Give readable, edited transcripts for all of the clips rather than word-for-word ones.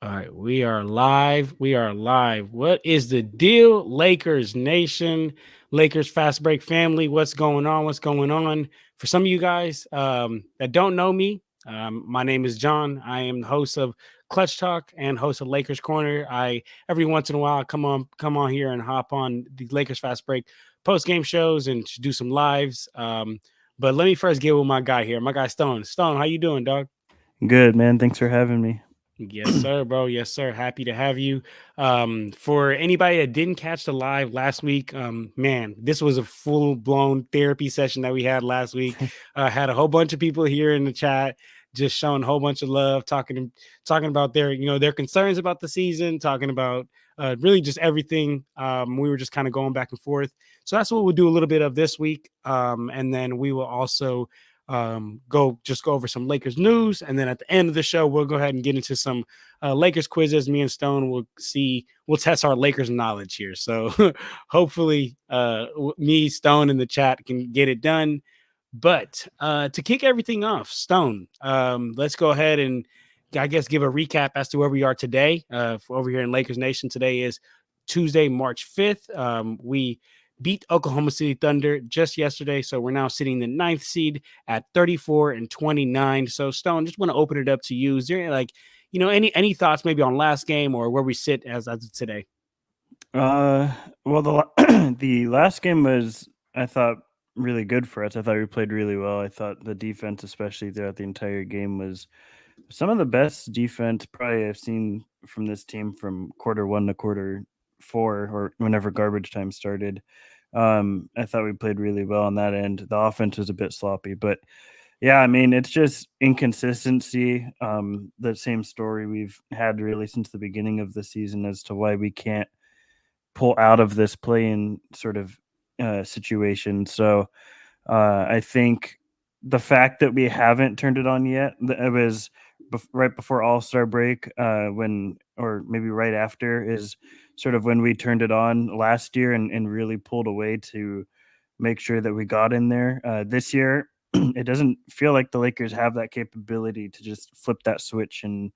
All right, we are live. We are live. What is the deal, Lakers Nation, Lakers Fast Break family? What's going on? What's going on? For some of you guys that don't know me, my name is John. I am the host of Clutch Talk and host of Lakers Corner. I every once in a while come on here and hop on the Lakers Fast Break post game shows and do some lives. But let me first get with my guy here, my guy Stone. Stone, how you doing, dog? Good, man. Thanks for having me. Yes, sir, bro. Yes, sir. Happy to have you. For anybody that didn't catch the live last week, man, this was a full blown therapy session that we had last week. Had a whole bunch of people here in the chat, just showing a whole bunch of love, talking about their their concerns about the season, talking about really just everything. We were just kind of going back and forth. So that's what we'll do a little bit of this week, and then we will also go over some Lakers news, and then at the end of the show, we'll go ahead and get into some Lakers quizzes. Me and Stone we'll test our Lakers knowledge here. So hopefully, me, Stone, in the chat can get it done. But to kick everything off, Stone, let's go ahead and I guess give a recap as to where we are today. Over here in Lakers Nation, today is Tuesday, March 5th. We beat Oklahoma City Thunder just yesterday. So we're now sitting the ninth seed at 34-29. So Stone, just want to open it up to you. Is there any thoughts maybe on last game or where we sit as of today? Uh, well, the last game was, I thought, really good for us. I thought we played really well. I thought the defense, especially throughout the entire game, was some of the best defense probably I've seen from this team from quarter one to quarter four, or whenever garbage time started. I thought we played really well on that end. The offense was a bit sloppy, but yeah, I mean, it's just inconsistency. The same story we've had really since the beginning of the season as to why we can't pull out of this play-in sort of situation. So I think the fact that we haven't turned it on yet, it was right before All-Star break, when, or maybe right after, is sort of when we turned it on last year and really pulled away to make sure that we got in there. This year, it doesn't feel like the Lakers have that capability to just flip that switch and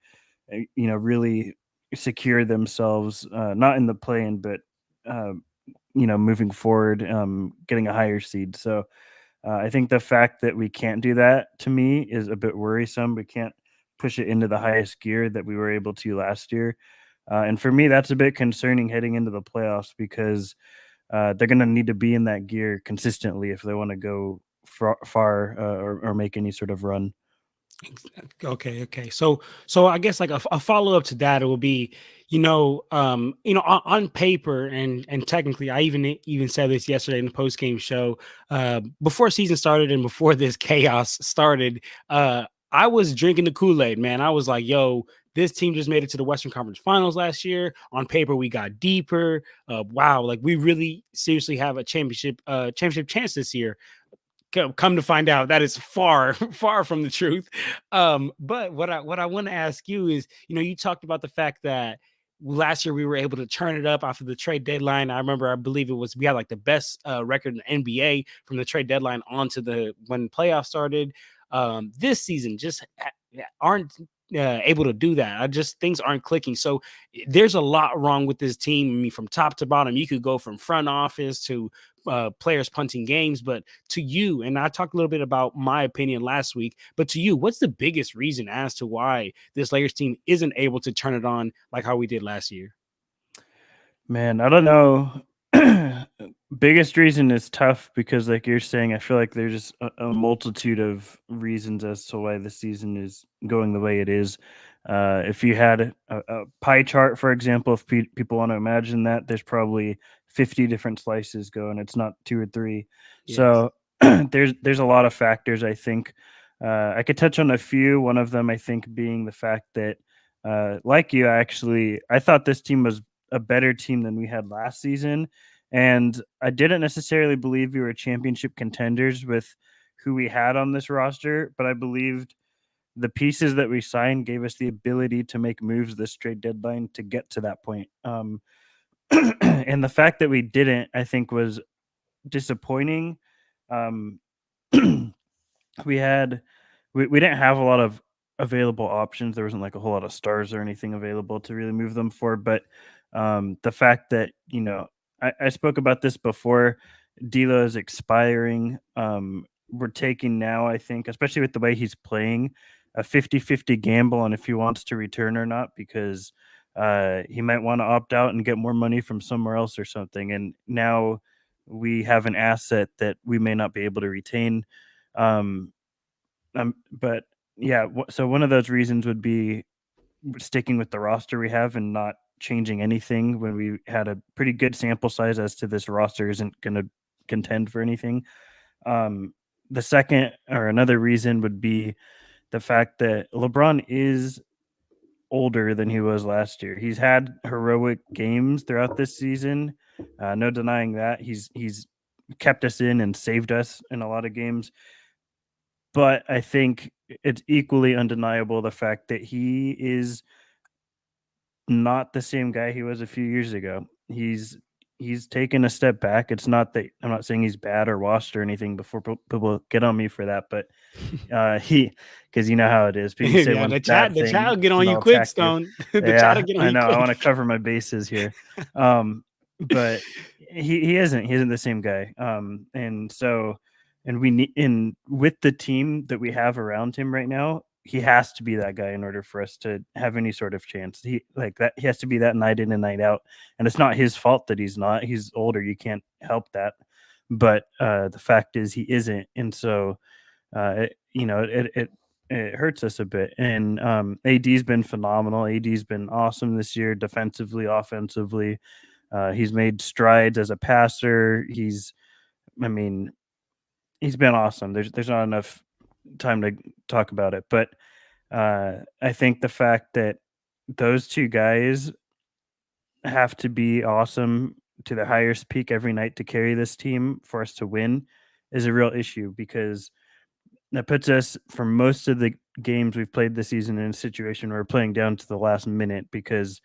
really secure themselves, not in the play-in, but uh, moving forward, getting a higher seed. So I think the fact that we can't do that, to me, is a bit worrisome. We can't push it into the highest gear that we were able to last year. And for me, that's a bit concerning heading into the playoffs, because they're going to need to be in that gear consistently if they want to go far, or make any sort of run. Okay. So I guess like a follow up to that, it will be, on paper and technically, I even said this yesterday in the post game show, before season started and before this chaos started, I was drinking the Kool Aid, man. I was like, yo. This team just made it to the Western Conference Finals last year. On paper, we got deeper. Wow, like we really seriously have a championship chance this year. Come to find out that is far far from the truth. But what I want to ask you is, you talked about the fact that last year we were able to turn it up after the trade deadline. I believe it was, we had like the best record in the NBA from the trade deadline on to the when playoffs started. This season just aren't able to do that. I just things aren't clicking. So there's a lot wrong with this team. I mean, from top to bottom, you could go from front office to players punting games. But to you, and I talked a little bit about my opinion last week, but to you, what's the biggest reason as to why this Lakers team isn't able to turn it on like how we did last year? Man, I don't know. Biggest reason is tough because, like you're saying, I feel like there's just a multitude of reasons as to why the season is going the way it is. If you had a pie chart, for example, if people want to imagine that, there's probably 50 different slices going. It's not two or three. Yes. So there's a lot of factors. I think I could touch on a few. One of them, I think, being the fact that, like you, I thought this team was a better team than we had last season. And I didn't necessarily believe we were championship contenders with who we had on this roster, but I believed the pieces that we signed gave us the ability to make moves this trade deadline to get to that point. And the fact that we didn't, I think, was disappointing. Um, we had we didn't have a lot of available options. There wasn't like a whole lot of stars or anything available to really move them for. But the fact that, I spoke about this before, D'Lo is expiring. We're taking now, I think, especially with the way he's playing, a 50-50 gamble on if he wants to return or not, because he might want to opt out and get more money from somewhere else or something. And now we have an asset that we may not be able to retain. Um, but yeah, so one of those reasons would be sticking with the roster we have and not changing anything when we had a pretty good sample size as to this roster isn't going to contend for anything. The second or another reason would be the fact that LeBron is older than he was last year. He's had heroic games throughout this season. No denying that. He's kept us in and saved us in a lot of games. But I think it's equally undeniable the fact that he is not the same guy he was a few years ago. He's taken a step back. It's not that I'm not saying he's bad or washed or anything before people get on me for that, but he because you know how it is. People say Yeah, one bad the chat will thing get on and you they'll quick, attack you. Stone. The chat will Yeah, get on I you know. I want quick. to cover my bases here. But he isn't the same guy. And so and we need in with the team that we have around him right now, he has to be that guy in order for us to have any sort of chance. He like that he has to be that night in and night out. And it's not his fault that he's not. He's older. You can't help that. But the fact is he isn't. And so it hurts us a bit. And AD's been phenomenal. AD's been awesome this year, defensively, offensively. He's made strides as a passer. I mean, he's been awesome. There's not enough time to talk about it, but I think the fact that those two guys have to be awesome to their highest peak every night to carry this team for us to win is a real issue, because that puts us for most of the games we've played this season in a situation where we're playing down to the last minute because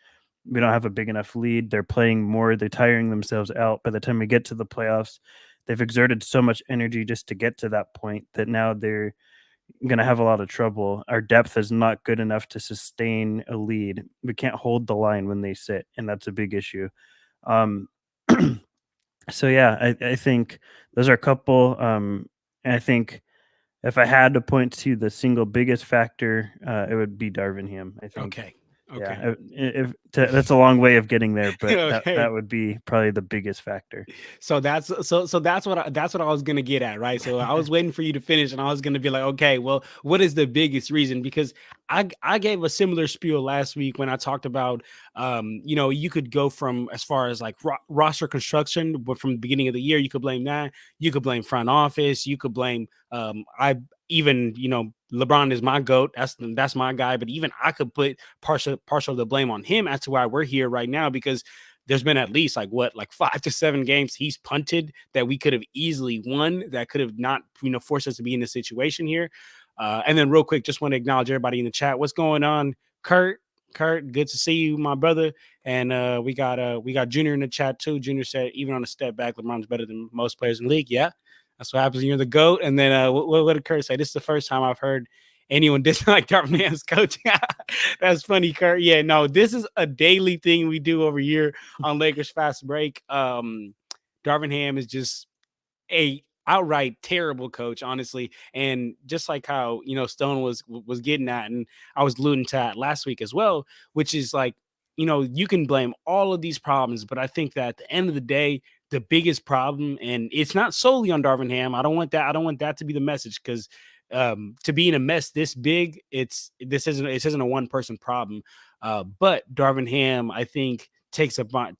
we don't have a big enough lead. They're playing more, they're tiring themselves out. By the time we get to the playoffs, they've exerted so much energy just to get to that point that now they're going to have a lot of trouble. Our depth is not good enough to sustain a lead. We can't hold the line when they sit, and that's a big issue. Um, so yeah, I think those are a couple. And I think if I had to point to the single biggest factor, it would be Darvin Ham. I think, Okay. Okay. yeah, that's a long way of getting there, but that Okay. would be probably the biggest factor. So that's what I was gonna get at, right? So I was waiting for you to finish, and I was gonna be like, okay, well, what is the biggest reason? Because I gave a similar spiel last week when I talked about, you could go from as far as like roster construction, but from the beginning of the year, you could blame that, you could blame front office, you could blame, I even LeBron is my goat, that's my guy, but even I could put partial of the blame on him as to why we're here right now, because there's been at least like 5 to 7 games he's punted that we could have easily won, that could have not forced us to be in this situation here. And then real quick, just want to acknowledge everybody in the chat. What's going on, Kurt? Good to see you, my brother. And we got Junior in the chat too. Junior said even on a step back, LeBron's better than most players in the league. Yeah, that's what happens when you're the GOAT. And then what did Kurt say? This is the first time I've heard anyone dislike Darvin Ham's coaching. That's funny, Kurt. Yeah, no, this is a daily thing we do over here on Lakers Fast Break. Darvin Ham is just a outright terrible coach, honestly. And just like how Stone was getting at, and I was alluding to that last week as well, which is like, you can blame all of these problems, but I think that at the end of the day, the biggest problem, and it's not solely on Darvin Ham. I don't want that to be the message, because to be in a mess this big, this isn't a one person problem. But Darvin Ham, I think, takes upon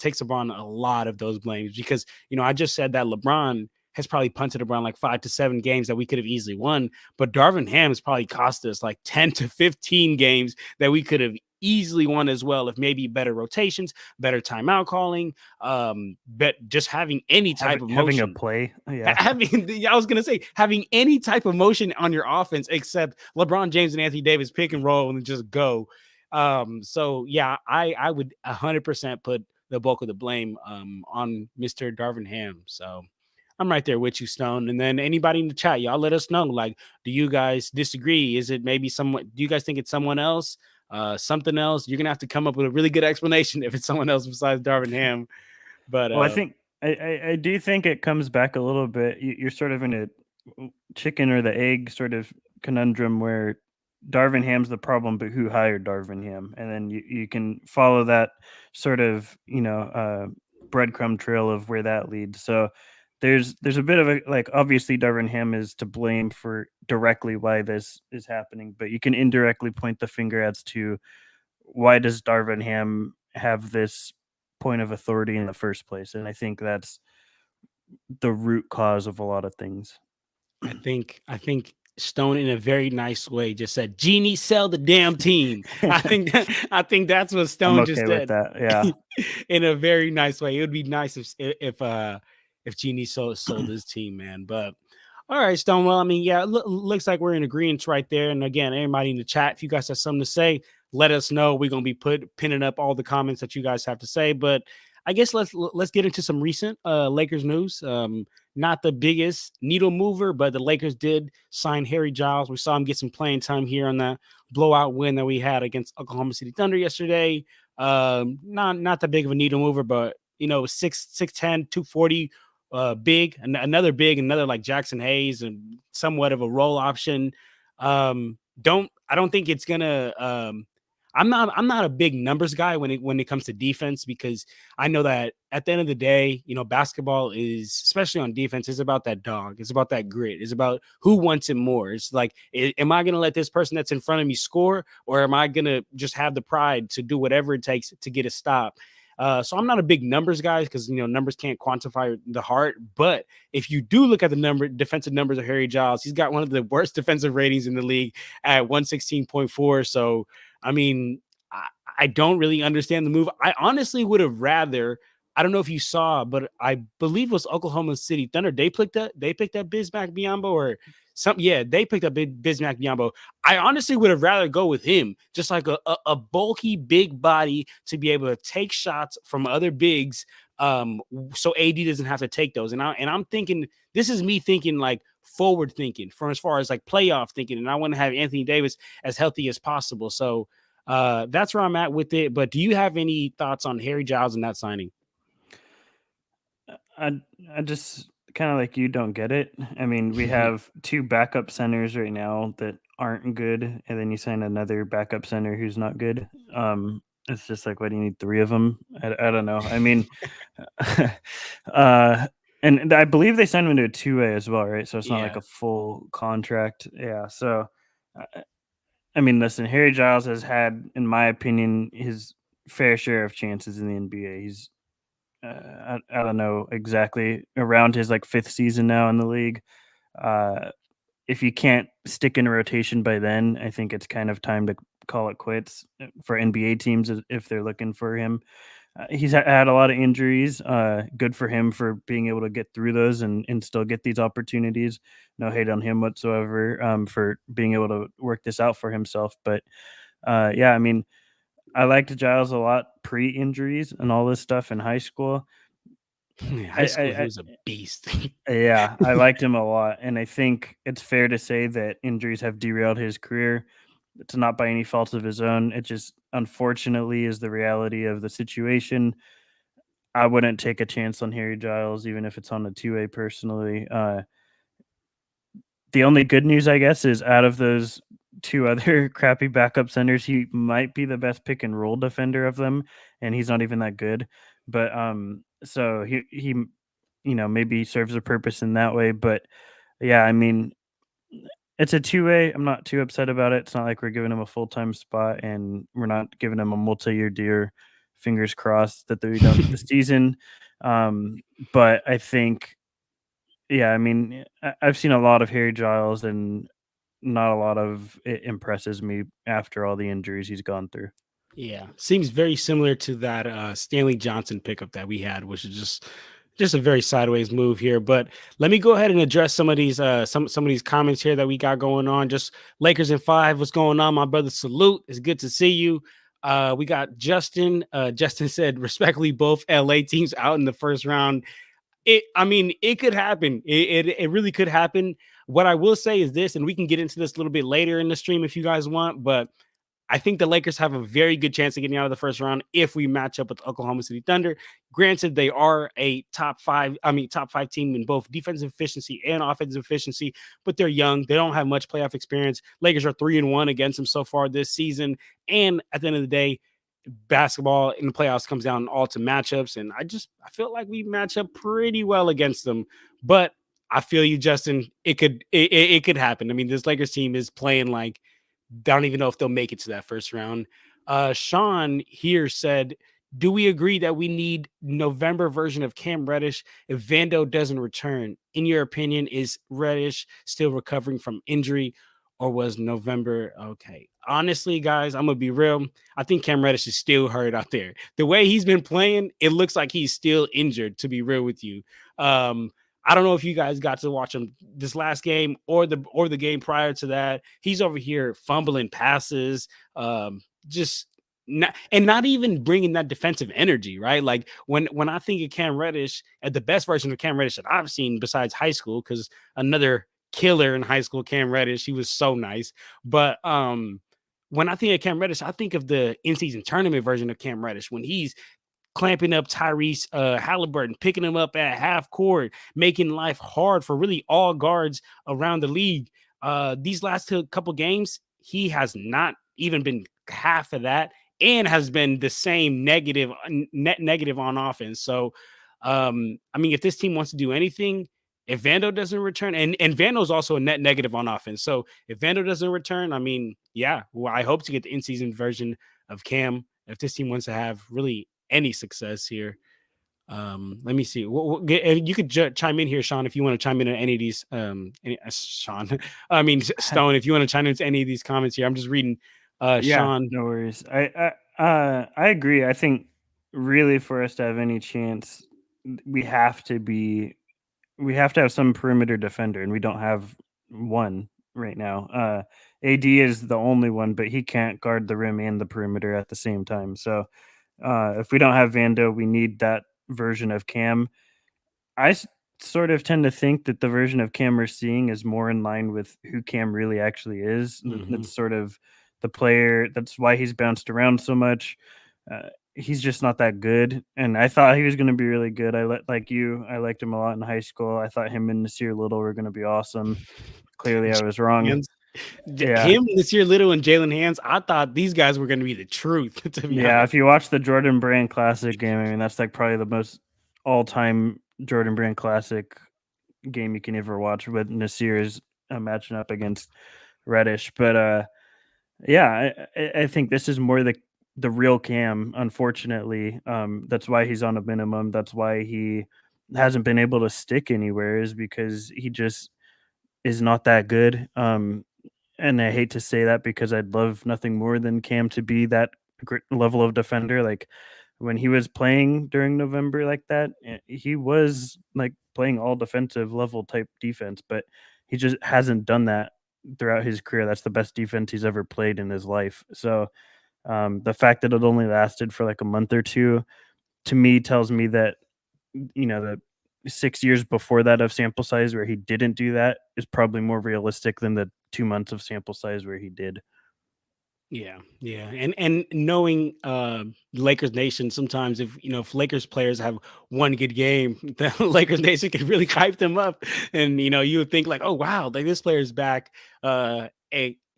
a lot of those blames, because I just said that LeBron has probably punted around like 5 to 7 games that we could have easily won. But Darvin Ham has probably cost us like 10 to 15 games that we could have easily won as well, if maybe better rotations, better timeout calling, but just having any type of Having a motion. play, yeah. I was gonna say, having any type of motion on your offense except LeBron James and Anthony Davis pick and roll and just go. So yeah, I would 100% put the bulk of the blame on Mr. Darvin Ham. So I'm right there with you, Stone. And then anybody in the chat, y'all let us know. Like, do you guys disagree? Is it maybe someone? Do you guys think it's someone else? Something else? You're gonna have to come up with a really good explanation if it's someone else besides Darvin Ham. But Well, I think I do think it comes back a little bit. You're sort of in a chicken or the egg sort of conundrum where Darvin Ham's the problem, but who hired Darvin Ham? And then you can follow that sort of breadcrumb trail of where that leads. So there's a bit of a, like, obviously Darvin Ham is to blame for directly why this is happening, but you can indirectly point the finger as to why does Darvin Ham have this point of authority in the first place? And I think that's the root cause of a lot of things. I think Stone in a very nice way just said, "Genie, sell the damn team." I think that's what I'm Stone just okay with said that. Yeah. in a very nice way. It would be nice if Genie sold his team, man. But all right, Stonewall. I mean, yeah, looks like we're in agreement right there. And again, everybody in the chat, if you guys have something to say, let us know. We're gonna be pinning up all the comments that you guys have to say. But I guess let's get into some recent Lakers news. Not the biggest needle mover, but the Lakers did sign Harry Giles. We saw him get some playing time here on the blowout win that we had against Oklahoma City Thunder yesterday. Not that big of a needle mover, but you know, 6'10", 240, big, another like Jackson Hayes and somewhat of a role option. I don't think it's gonna I'm not a big numbers guy when it comes to defense, because I know that at the end of the day, you know, basketball is, especially on defense, is about that dog. It's about that grit. It's about who wants it more. It's like, am I going to let this person that's in front of me score, or am I going to just have the pride to do whatever it takes to get a stop? So I'm not a big numbers guy, because, you know, numbers can't quantify the heart. But if you do look at the defensive numbers of Harry Giles, he's got one of the worst defensive ratings in the league at 116.4. So I mean, I don't really understand the move. I honestly would have rather. I don't know if you saw, but I believe it was Oklahoma City Thunder. They picked up Bismack Biyombo or something. Yeah, they picked up Bismack Biyombo. I honestly would have rather go with him, just like a bulky big body to be able to take shots from other bigs. So AD doesn't have to take those. And I'm thinking, this is me thinking like forward thinking, for as far as like playoff thinking. And I want to have Anthony Davis as healthy as possible. So that's where I'm at with it. But do you have any thoughts on Harry Giles and that signing? I just kind of like you don't get it. I mean, we have two backup centers right now that aren't good, and then you sign another backup center who's not good. It's just like, why do you need three of them? I don't know. I mean, and I believe they signed him into a 2A as well, right? So it's not like a full contract. Yeah. So, I mean, listen, Harry Giles has had, in my opinion, his fair share of chances in the NBA. He's I don't know exactly, around his like fifth season now in the league. If you can't stick in a rotation by then, I think it's kind of time to call it quits for NBA teams if they're looking for him. He's had a lot of injuries. Good for him for being able to get through those and still get these opportunities. No hate on him whatsoever for being able to work this out for himself. But yeah, I mean, I liked Giles a lot pre-injuries and all this stuff in high school. High school, he was a beast. Yeah, I liked him a lot, and I think it's fair to say that injuries have derailed his career. It's not by any fault of his own. It just, unfortunately, is the reality of the situation. I wouldn't take a chance on Harry Giles, even if it's on a 2A personally. The only good news, I guess, is out of those two other crappy backup centers, he might be the best pick and roll defender of them, and he's not even that good. But so he you know, maybe serves a purpose in that way. But yeah, I mean, it's a 2A. I'm not too upset about it. It's not like we're giving him a full-time spot, and we're not giving him a multi-year deal. Fingers crossed that we don't this season. But I think, yeah, I mean, I've seen a lot of Harry Giles, and not a lot of it impresses me after all the injuries he's gone through. Yeah, seems very similar to that Stanley Johnson pickup that we had, which is just a very sideways move here. But let me go ahead and address some of these some of these comments here that we got going on. Just Lakers in 5, what's going on, my brother? Salute, it's good to see you. We got Justin. Justin said, respectfully, both LA teams out in the first round. I mean, it could happen. It really could happen. What I will say is this, and we can get into this a little bit later in the stream if you guys want, but I think the Lakers have a very good chance of getting out of the first round if we match up with Oklahoma City Thunder. Granted, they are a top five team in both defensive efficiency and offensive efficiency, but they're young. They don't have much playoff experience. Lakers are 3-1 against them so far this season. And at the end of the day, basketball in the playoffs comes down all to matchups. And I feel like we match up pretty well against them. But I feel you, Justin. It could happen. I mean, this Lakers team is playing like I don't even know if they'll make it to that first round. Sean here said, "Do we agree that we need November version of Cam Reddish if Vando doesn't return? In your opinion, is Reddish still recovering from injury, or was November okay?" Honestly, guys, I'm gonna be real. I think Cam Reddish is still hurt out there. The way he's been playing, it looks like he's still injured. To be real with you, I don't know if you guys got to watch him this last game or the game prior to that. He's over here fumbling passes, just not even bringing that defensive energy, right? Like when I think of Cam Reddish, at the best version of Cam Reddish that I've seen besides high school, because another killer in high school, Cam Reddish, he was so nice. But when I think of Cam Reddish, I think of the in-season tournament version of Cam Reddish when he's clamping up Tyrese Halliburton, picking him up at half court, making life hard for really all guards around the league. These last couple games, he has not even been half of that, and has been the same net negative on offense. So, I mean, if this team wants to do anything, if Vando doesn't return, and Vando's also a net negative on offense. So if Vando doesn't return, I mean, yeah, well, I hope to get the in-season version of Cam if this team wants to have really any success here. Let me see. You could chime in here, Sean, if you want to chime in on any of these. Sean, I mean Stone, if you want to chime into any of these comments here. I'm just reading. Yeah, Sean, no worries. I agree. I think really for us to have any chance, we have to be we have to have some perimeter defender, and we don't have one right now. AD is the only one, but he can't guard the rim and the perimeter at the same time. So if we don't have Vando, we need that version of Cam. Sort of tend to think that the version of Cam we're seeing is more in line with who Cam really actually is. mhm. That's sort of the player. That's why he's bounced around so much. He's just not that good, and I thought he was going to be really good. Like you, I liked him a lot in high school. I thought him and Nasir Little were going to be awesome. Clearly, I was wrong. Hands. Yeah, Him, this year, Little, and Jalen Hands. I thought these guys were going to be the truth. To be yeah. honest. If you watch the Jordan Brand Classic game, I mean that's like probably the most all-time Jordan Brand Classic game you can ever watch. With Nasir is matching up against Reddish, but yeah, I think this is more the real Cam. Unfortunately, that's why he's on a minimum. That's why he hasn't been able to stick anywhere. Is because he just is not that good. And I hate to say that because I'd love nothing more than Cam to be that level of defender. Like when he was playing during November like that, he was like playing all defensive level type defense, but he just hasn't done that throughout his career. That's the best defense he's ever played in his life. So the fact that it only lasted for like a month or two to me tells me that the 6 years before that of sample size where he didn't do that is probably more realistic than the 2 months of sample size where he did. Yeah, yeah, and knowing Lakers Nation, sometimes if Lakers players have one good game, the Lakers Nation can really hype them up, and you would think like, oh wow, like this player's back. A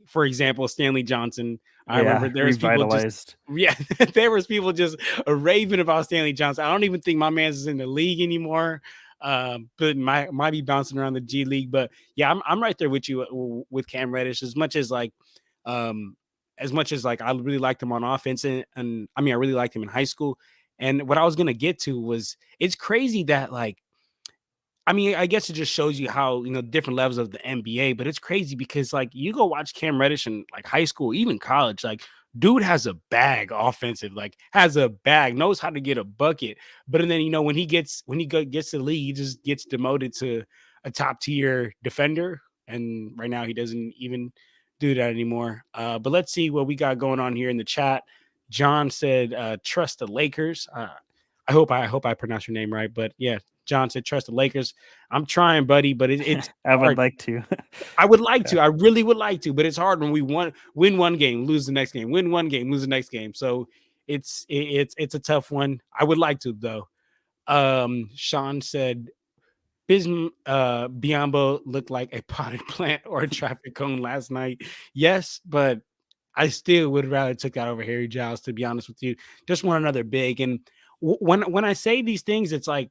For example, Stanley Johnson. I remember Yeah, there was people just revitalized. yeah, there was people just raving about Stanley Johnson. I don't even think my man's is in the league anymore. But might be bouncing around the G League, but yeah, I'm right there with you with Cam Reddish um as much as like I really liked him on offense, and I mean I really liked him in high school. And what I was gonna get to was it's crazy that like I mean, I guess it just shows you how different levels of the NBA, but it's crazy because like you go watch Cam Reddish in like high school, even college, like dude has a bag offensive, like has a bag, knows how to get a bucket. But then gets to the league, he just gets demoted to a top tier defender, and right now he doesn't even do that anymore. But let's see what we got going on here in the chat. John said, "Trust the Lakers." I hope I pronounced your name right, but yeah, John said trust the Lakers. I'm trying, buddy, but it's I would hard. like to. I would like Yeah. to. I really would like to, but it's hard when we win one game, lose the next game, win one game, lose the next game. So it's a tough one. I would like to though. Sean said Biombo looked like a potted plant or a traffic cone last night. Yes, but I still would rather took that over Harry Giles, to be honest with you. Just want another big. And when I say these things, it's like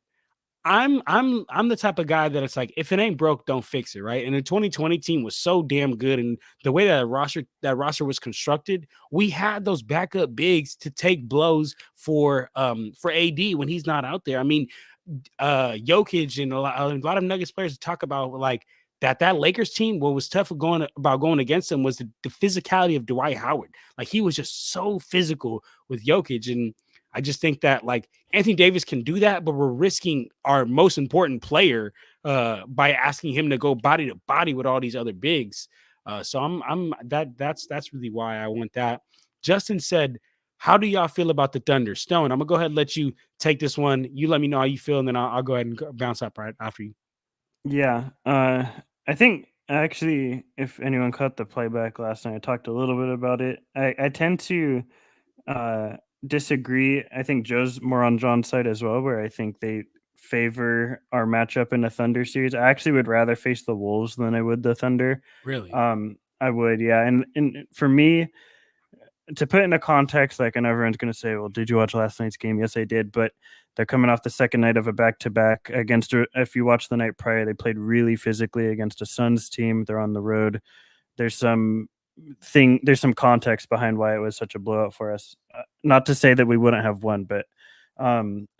I'm the type of guy that it's like if it ain't broke, don't fix it, right? And the 2020 team was so damn good, and the way that roster was constructed, we had those backup bigs to take blows for AD when he's not out there. I mean, Jokic and a lot of Nuggets players talk about like that Lakers team. What was tough going against them was the physicality of Dwight Howard. Like he was just so physical with Jokic, and I just think that like Anthony Davis can do that, but we're risking our most important player by asking him to go body to body with all these other bigs. So that's really why I want that. Justin said, "How do y'all feel about the Thunder?" Stone, I'm gonna go ahead and let you take this one. You let me know how you feel, and then I'll go ahead and bounce up right after you. Yeah, I think actually, if anyone caught the playback last night, I talked a little bit about it. I tend to uh, disagree. I think Joe's more on John's side as well, where I think they favor our matchup in the Thunder series. I actually would rather face the Wolves than I would the Thunder. Really? I would, yeah. And for me, to put into context, like, and everyone's going to say, well, did you watch last night's game? Yes, I did. But they're coming off the second night of a back to back against, if you watch the night prior, they played really physically against a Suns team. They're on the road. There's some there's some context behind why it was such a blowout for us. Not to say that we wouldn't have won, but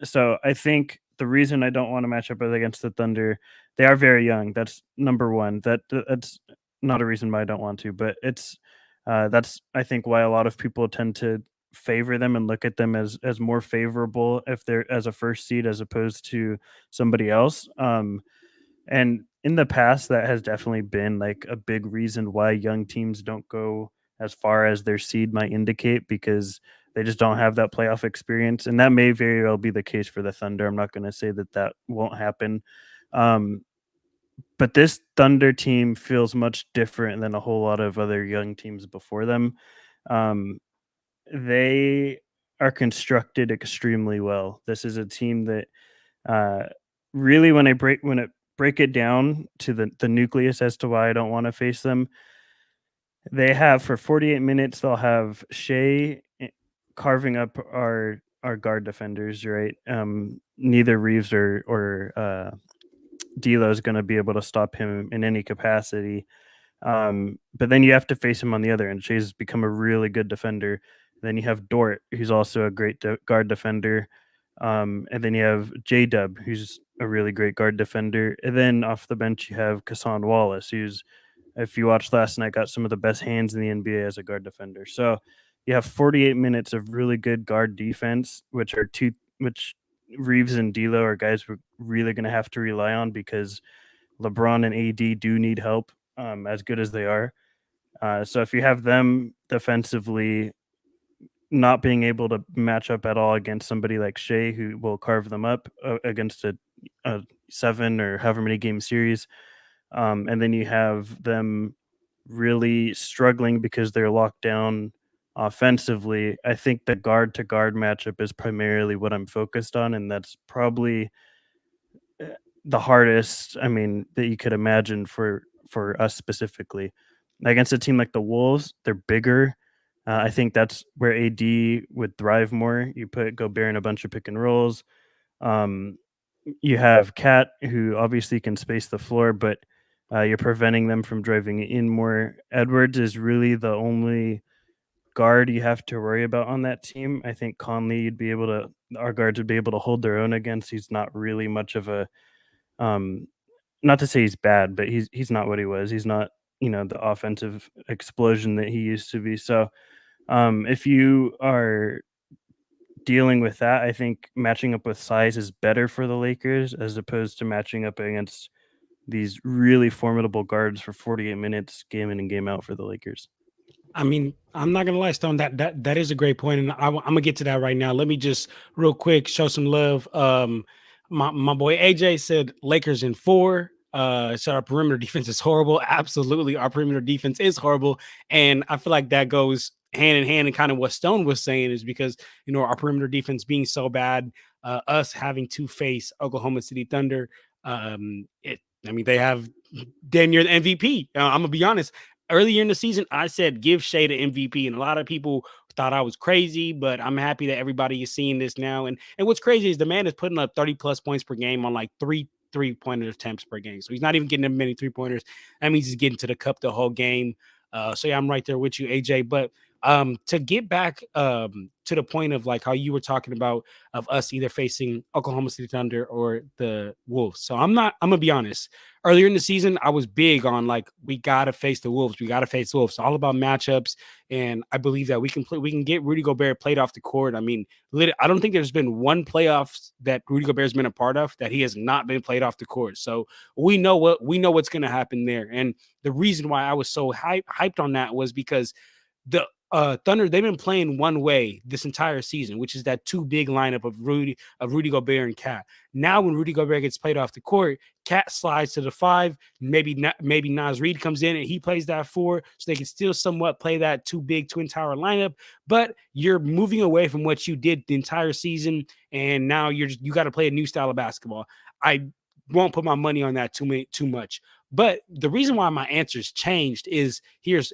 so I think the reason I don't want to match up against the Thunder, they are very young. That's number one. That's not a reason why I don't want to, but that's I think why a lot of people tend to favor them and look at them as more favorable if they're as a first seed as opposed to somebody else. And in the past, that has definitely been like a big reason why young teams don't go as far as their seed might indicate because they just don't have that playoff experience. And that may very well be the case for the Thunder. I'm not going to say that that won't happen. Um, but this Thunder team feels much different than a whole lot of other young teams before them. Um, they are constructed extremely well. This is a team that uh, really, when it break it down to the nucleus as to why I don't want to face them, they have for 48 minutes they'll have Shea carving up our guard defenders, right? Neither Reeves or D'Lo is going to be able to stop him in any capacity. But then you have to face him on the other end. Shea's become a really good defender. Then you have Dort, who's also a great guard defender. And then you have J Dub, who's a really great guard defender. And then off the bench, you have Kassan Wallace, who's, if you watched last night, got some of the best hands in the NBA as a guard defender. So you have 48 minutes of really good guard defense, which Reeves and D'Lo are guys we're really going to have to rely on because LeBron and AD do need help, as good as they are. So if you have them defensively not being able to match up at all against somebody like Shea, who will carve them up against a 7 or however many game series, and then you have them really struggling because they're locked down offensively. I think the guard to guard matchup is primarily what I'm focused on, and that's probably the hardest, I mean, that you could imagine for us specifically. Against a team like the Wolves, they're bigger. I think that's where AD would thrive more. You put Gobert in a bunch of pick and rolls. Um, you have Cat, who obviously can space the floor, but you're preventing them from driving in more. Edwards is really the only guard you have to worry about on that team. I think Conley, our guards would be able to hold their own against. He's not really much of a um, not to say he's bad, but he's not what he was. He's not, the offensive explosion that he used to be. So, if you are dealing with that, I think matching up with size is better for the Lakers as opposed to matching up against these really formidable guards for 48 minutes game in and game out for the Lakers. I mean, I'm not gonna lie, Stone. That is a great point, and I'm gonna get to that right now. Let me just real quick show some love. My boy AJ said Lakers in 4. So our perimeter defense is horrible. Absolutely, our perimeter defense is horrible, and I feel like that goes hand in hand. And kind of what Stone was saying is because our perimeter defense being so bad, us having to face Oklahoma City Thunder. I mean, they have damn near the MVP. I'm gonna be honest. Earlier in the season, I said give Shea the MVP, and a lot of people thought I was crazy, but I'm happy that everybody is seeing this now. And what's crazy is the man is putting up 30 plus points per game on like three-pointer attempts per game. So he's not even getting that many 3-pointers. That means he's getting to the cup the whole game. So yeah, I'm right there with you, AJ. But to get back to the point of like how you were talking about of us either facing Oklahoma City Thunder or the Wolves. So I'm gonna be honest. Earlier in the season, I was big on like we gotta face the Wolves. We gotta face the Wolves. It's all about matchups, and I believe that we can play. We can get Rudy Gobert played off the court. I mean, I don't think there's been one playoffs that Rudy Gobert's been a part of that he has not been played off the court. So we know what's gonna happen there. And the reason why I was so hyped on that was because the Thunder, they've been playing one way this entire season, which is that two big lineup of Rudy Gobert and Cat. Now, when Rudy Gobert gets played off the court, Cat slides to the 5. Maybe Naz Reid comes in and he plays that 4, so they can still somewhat play that two big twin tower lineup. But you're moving away from what you did the entire season, and now you got to play a new style of basketball. I won't put my money on that too much. But the reason why my answers changed is here's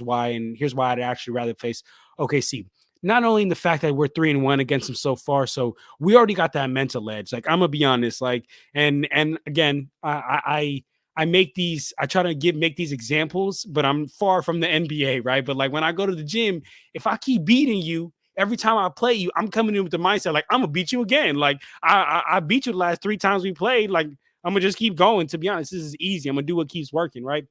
why, and here's why I'd actually rather face OKC. Not only in the fact that we're 3-1 against them so far, so we already got that mental edge. Like I'm gonna be honest, like and again, I make these, I try to make these examples, but I'm far from the NBA, right? But like when I go to the gym, if I keep beating you, every time I play you, I'm coming in with the mindset like I'm gonna beat you again. Like I beat you the last 3 times we played. Like I'm gonna just keep going. To be honest, this is easy. I'm gonna do what keeps working, right?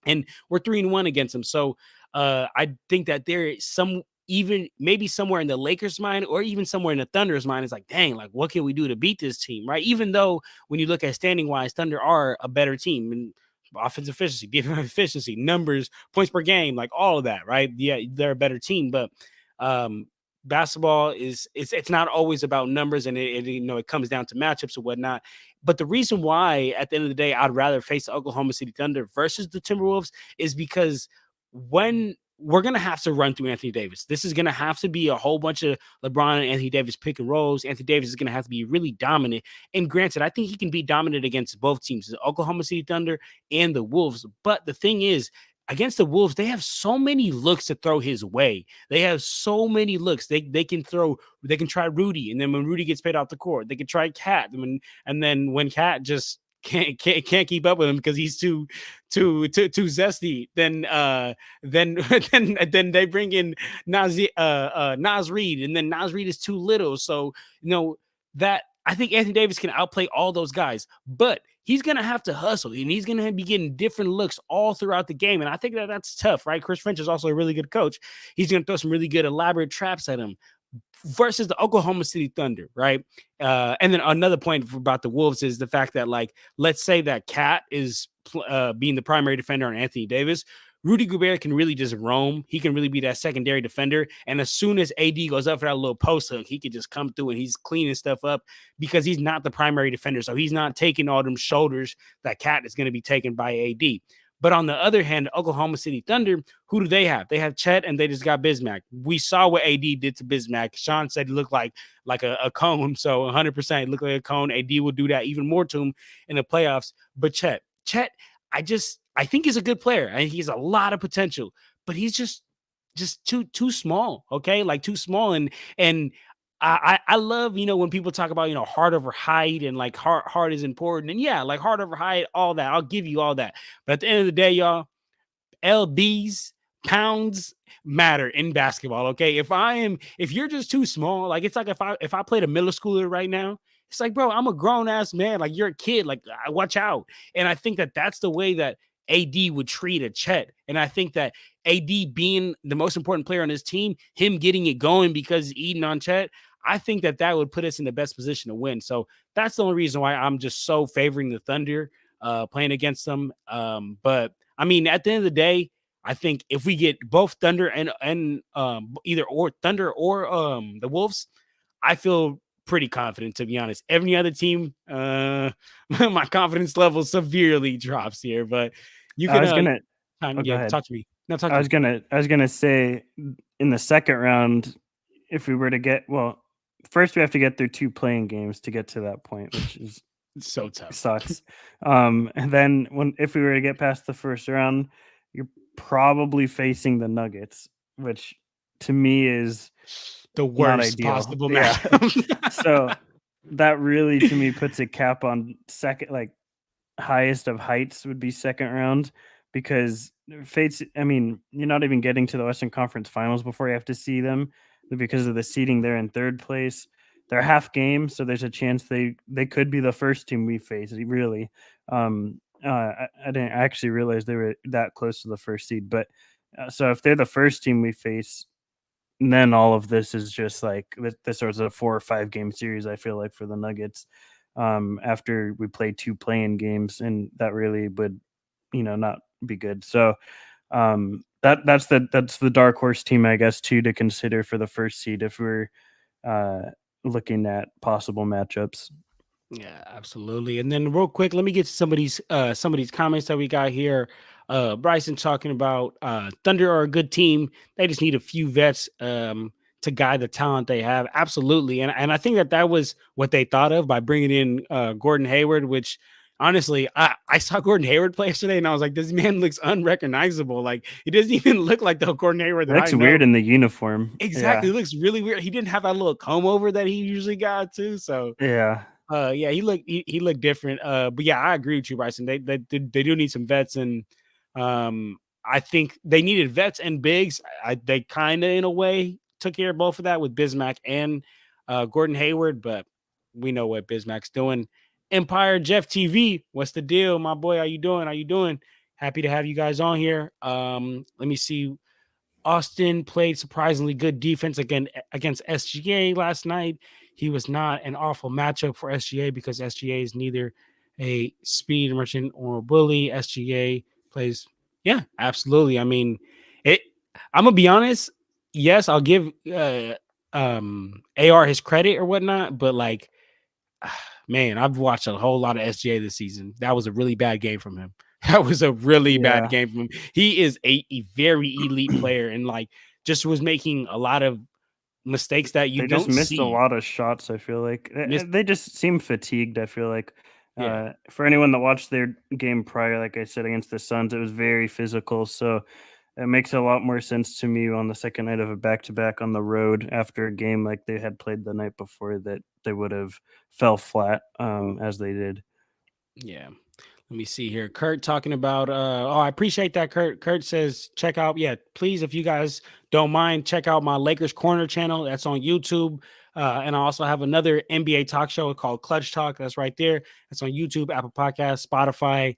And we're 3-1 against them. So I think that there is some, even maybe somewhere in the Lakers' mind or even somewhere in the Thunder's mind, is like, dang, like what can we do to beat this team, right? Even though when you look at standing wise, Thunder are a better team and offensive efficiency, defensive efficiency, numbers, points per game, like all of that, right? Yeah, they're a better team, but um basketball is it's not always about numbers, and it comes down to matchups or whatnot. But the reason why at the end of the day I'd rather face the Oklahoma City Thunder versus the Timberwolves is because when we're going to have to run through Anthony Davis. This is going to have to be a whole bunch of LeBron and Anthony Davis pick and rolls. Anthony Davis is going to have to be really dominant. And granted, I think he can be dominant against both teams, the Oklahoma City Thunder and the Wolves. But the thing is, against the Wolves, they have so many looks to throw his way. They have so many looks. They can try Rudy, and then when Rudy gets paid off the court, they can try Cat. And then when Cat just can't keep up with him because he's too zesty, then then they bring in Naz Reid, and then Naz Reid is too little. So that I think Anthony Davis can outplay all those guys, but he's going to have to hustle, and he's going to be getting different looks all throughout the game. And I think that's tough, right? Chris Finch is also a really good coach. He's going to throw some really good elaborate traps at him versus the Oklahoma City Thunder, right? And then another point about the Wolves is the fact that, like, let's say that Cat is being the primary defender on Anthony Davis. Rudy Gobert can really just roam. He can really be that secondary defender. And as soon as AD goes up for that little post hook, he can just come through and he's cleaning stuff up because he's not the primary defender. So he's not taking all them shoulders that Cat is going to be taken by AD. But on the other hand, Oklahoma City Thunder, who do they have? They have Chet, and they just got Bismack. We saw what AD did to Bismack. Sean said he looked like a cone. So 100% looked like a cone. AD will do that even more to him in the playoffs. But Chet, I think he's a good player. I think he's a lot of potential, but he's just too small. Okay, like too small. And I love when people talk about heart over height and like heart is important. And yeah, like heart over height, all that. I'll give you all that. But at the end of the day, y'all, LBs, pounds matter in basketball. Okay. If you're just too small, like it's like if I played a middle schooler right now, it's like, bro, I'm a grown ass man. Like you're a kid. Like watch out. And I think that that's the way that AD would treat a Chet. And I think that AD being the most important player on his team, him getting it going because he's eating on Chet, I think that would put us in the best position to win. So that's the only reason why I'm just so favoring the Thunder playing against them. But I mean, at the end of the day, I think if we get both Thunder and either or Thunder or the Wolves, I feel pretty confident, to be honest. Every other team, my confidence level severely drops here. But you I can, was gonna. Oh, go yeah, ahead. talk to me. No, talk I to was me. gonna say in the second round, if we were to get first we have to get through 2 playing games to get to that point, which is It's so tough. sucks. And then if we were to get past the first round, you're probably facing the Nuggets, which to me is The not worst ideal. possible Yeah. matchup. So that really to me puts a cap on second, like highest of heights would be second round, because Fates, I mean, you're not even getting to the Western Conference Finals before you have to see them because of the seeding. They're in third place. They're half game, so there's a chance they could be the first team we face. Really, I didn't actually realize they were that close to the first seed. But so if they're the first team we face, then all of this is just like this was a 4 or 5 game series. I feel like for the Nuggets, after we played 2 playing games, and that really would, not be good. So that's the dark horse team, I guess, too, to consider for the first seed if we're uh, looking at possible matchups. Yeah, absolutely. And then real quick, let me get to some of these comments that we got here. Bryson talking about Thunder are a good team. They just need a few vets to guide the talent they have. Absolutely. And I think that was what they thought of by bringing in Gordon Hayward, which honestly, I saw Gordon Hayward play yesterday and I was like, this man looks unrecognizable. Like he doesn't even look like the Gordon Hayward It that I looks know. weird in the uniform. Exactly. Yeah. It looks really weird. He didn't have that little comb over that he usually got too. So Yeah. yeah, he looked different. But yeah, I agree with you, Bryson. They do need some vets, and I think they needed vets and bigs. They kind of in a way took care of both of that with Bismack and Gordon Hayward, but we know what Bismack's doing. Empire Jeff TV, what's the deal, my boy? How you doing? How you doing? Happy to have you guys on here. Let me see. Austin played surprisingly good defense against SGA last night. He was not an awful matchup for SGA because SGA is neither a speed merchant or a bully. SGA plays, yeah, absolutely. I mean, it. I'm gonna be honest. Yes, I'll give AR his credit or whatnot, but like, man, I've watched a whole lot of SGA this season. That was a really bad game from him. That was a really bad Yeah. game from him. He is a very elite player and like just was making a lot of mistakes that you They just don't missed a see. lot of shots, I feel like. Missed, They just seem fatigued, I feel like. yeah. For anyone that watched their game prior, like I said, against the Suns, it was very physical. So it makes a lot more sense to me on the second night of a back to back on the road after a game like they had played the night before that they would have fell flat, as they did. Yeah. Let me see here. Kurt talking about oh, I appreciate that, Kurt. Kurt says, check out, yeah, please, if you guys don't mind, check out my Lakers Corner channel. That's on YouTube. And I also have another NBA talk show called Clutch Talk. That's right there. That's on YouTube, Apple Podcasts, Spotify,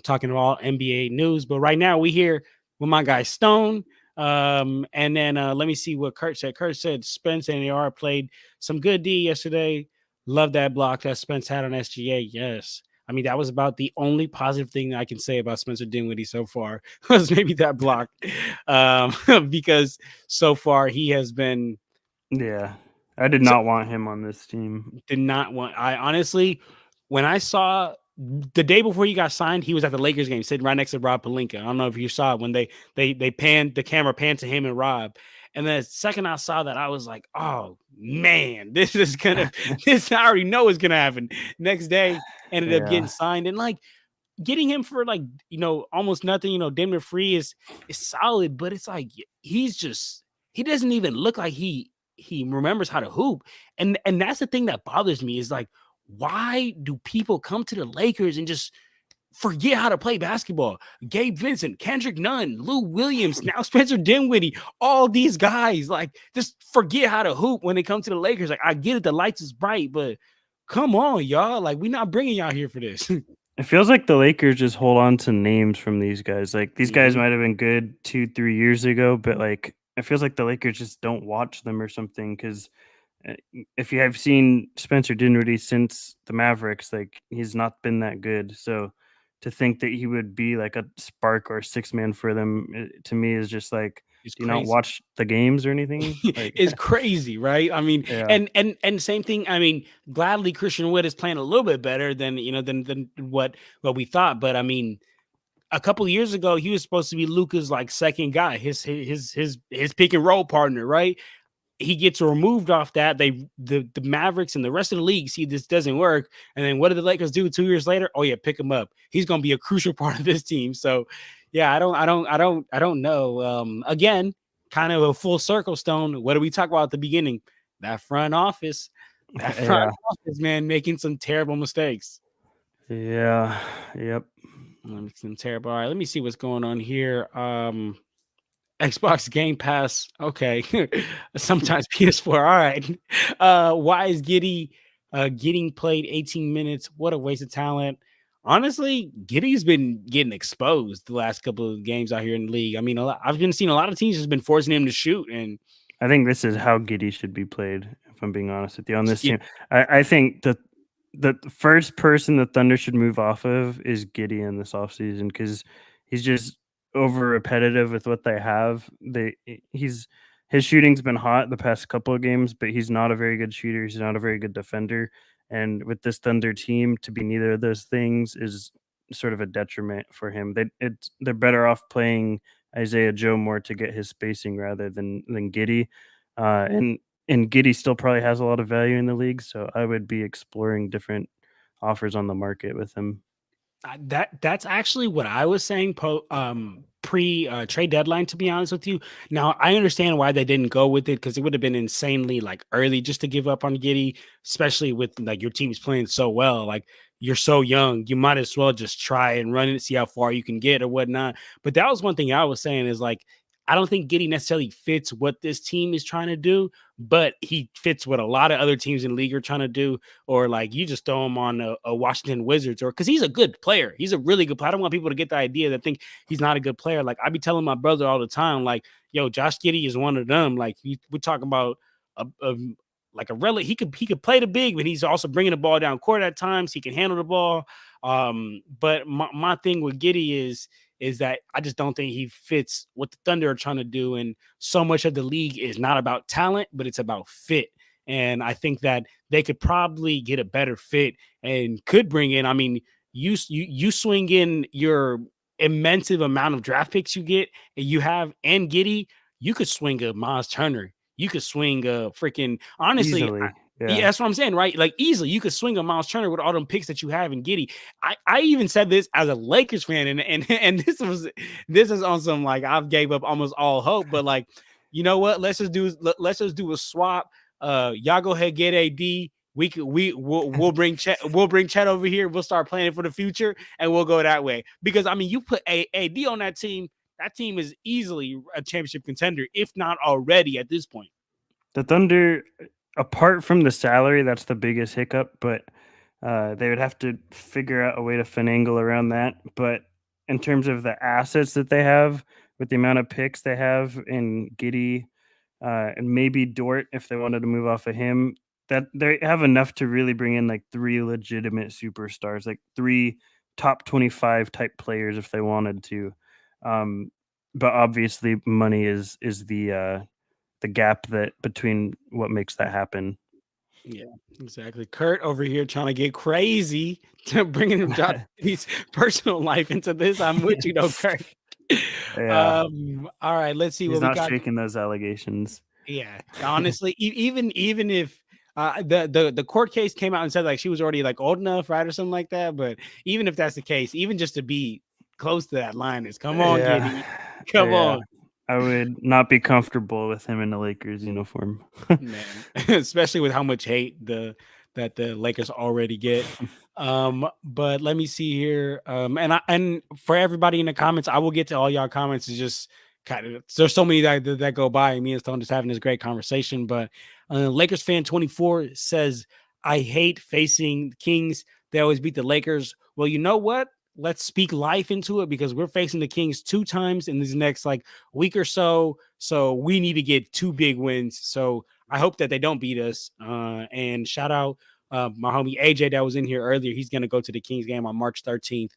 talking about NBA news. But right now we here with my guy Stone. And then let me see what Kurt said. Kurt said Spence and AR played some good D yesterday. Love that block that Spence had on SGA. Yes. I mean, that was about the only positive thing I can say about Spencer Dinwiddie so far was maybe that block, because so far he has been Yeah. I did so, not want him on this team. did not want. I honestly, when I saw the day before he got signed, he was at the Lakers game sitting right next to Rob Pelinka. I don't know if you saw it when they panned the camera panned to him and Rob. And the second I saw that, I was like, "Oh man, this is gonna this I already know is gonna happen." Next day, ended up getting Yeah. signed, and like getting him for like almost nothing, damn near free is solid, but it's like he doesn't even look like he remembers how to hoop, and that's the thing that bothers me is like why do people come to the Lakers and just forget how to play basketball? Gabe Vincent, Kendrick Nunn, Lou Williams, now Spencer Dinwiddie, all these guys like just forget how to hoop when they come to the Lakers. Like I get it, the lights is bright, but come on, y'all, like we're not bringing y'all here for this. It feels like the Lakers just hold on to names from these guys. Like these guys Mhm. might have been good 2-3 years ago, but like it feels like the Lakers just don't watch them or something. Because if you have seen Spencer Dinwiddie since the Mavericks, like he's not been that good. So to think that he would be like a spark or a six man for them, to me is just like It's Do you not crazy. watch the games or anything? Like, It's crazy, right? I mean, yeah, and same thing. I mean, gladly Christian Wood is playing a little bit better than than what we thought. But I mean, a couple of years ago, he was supposed to be Luka's like second guy, his pick and roll partner, right? He gets removed off that. The Mavericks and the rest of the league see this doesn't work, and then what do the Lakers do 2 years later? Oh yeah, pick him up. He's going to be a crucial part of this team. So yeah, I don't know. Again, kind of a full circle, Stone. What did we talk about at the beginning? That front office, that front yeah, office, man, making some terrible mistakes. yeah, yep. Some terrible. All right, let me see what's going on here. Xbox Game Pass. Okay. Sometimes PS4. All right. Why is Giddy getting played 18 minutes? What a waste of talent. Honestly, Giddy's been getting exposed the last couple of games out here in the league. I mean, I've been seeing a lot of teams just been forcing him to shoot, and I think this is how Giddy should be played. If I'm being honest with you on this yeah, team, I think that the first person the Thunder should move off of is Giddy in this offseason because he's just over repetitive with what they have. He's his shooting's been hot the past couple of games, but he's not a very good shooter. He's not a very good defender. And with this Thunder team, to be neither of those things is sort of a detriment for him. They're better off playing Isaiah Joe more to get his spacing rather than Giddy. And Giddy still probably has a lot of value in the league, so I would be exploring different offers on the market with him. that's actually what I was saying pre trade deadline, to be honest with you. Now I understand why they didn't go with it because it would have been insanely like early just to give up on Giddy, especially with like your team's playing so well. Like you're so young, you might as well just try and run it, see how far you can get or whatnot. But that was one thing I was saying is like I don't think Giddy necessarily fits what this team is trying to do, but he fits what a lot of other teams in the league are trying to do. Or like you just throw him on a Washington Wizards, or because he's a good player. He's a really good player. I don't want people to get the idea that think he's not a good player. Like I be telling my brother all the time, like, yo, Josh Giddey is one of them. Like we're talking about a like a relic. He could play the big, but he's also bringing the ball down court at times. He can handle the ball. But my thing with Giddey is that I just don't think he fits what the Thunder are trying to do. And so much of the league is not about talent, but it's about fit. And I think that they could probably get a better fit and could bring in. I mean, you swing in your immense amount of draft picks you get, and you have and Giddy, you could swing a Miles Turner. You could swing a freaking honestly. Easily, Yeah, yeah. that's what I'm saying, right? Like easily, you could swing a Miles Turner with all them picks that you have in Giddy. I even said this as a Lakers fan, and this is on some like I've gave up almost all hope, but like you know what? Let's just do a swap. Y'all go ahead get AD. We'll bring Chet over here. We'll start planning for the future, and we'll go that way. Because I mean, you put AD on that team. That team is easily a championship contender, if not already at this point. The Thunder, apart from the salary, that's the biggest hiccup, but they would have to figure out a way to finagle around that. But in terms of the assets that they have, with the amount of picks they have in Giddy, and maybe Dort if they wanted to move off of him, that they have enough to really bring in like three legitimate superstars, like three top 25 type players if they wanted to. Um, but obviously, money is the gap that between what makes that happen. Yeah, exactly. Kurt over here trying to get crazy to bringing Josh Giddey's personal life into this. I'm with you though, Kurt. Yeah, All right, let's see he's what we not got. shaking those allegations. Yeah, honestly, even if the court case came out and said like she was already like old enough, right, or something like that. But even if that's the case, even just to be close to that line is come on, Yeah, Giddy, come yeah. on. I would not be comfortable with him in the Lakers uniform. Man, especially with how much hate the Lakers already get. But let me see here. And for everybody in the comments, I will get to all y'all comments. It's just kind of there's so many that go by. Me and Stone just having this great conversation. But Lakers fan 24 says, I hate facing the Kings. They always beat the Lakers. Well, you know what? Let's speak life into it because we're facing the Kings 2 times in these next like week or so. So we need to get 2 big wins. So I hope that they don't beat us. And shout out my homie AJ that was in here earlier. He's going to go to the Kings game on March 13th.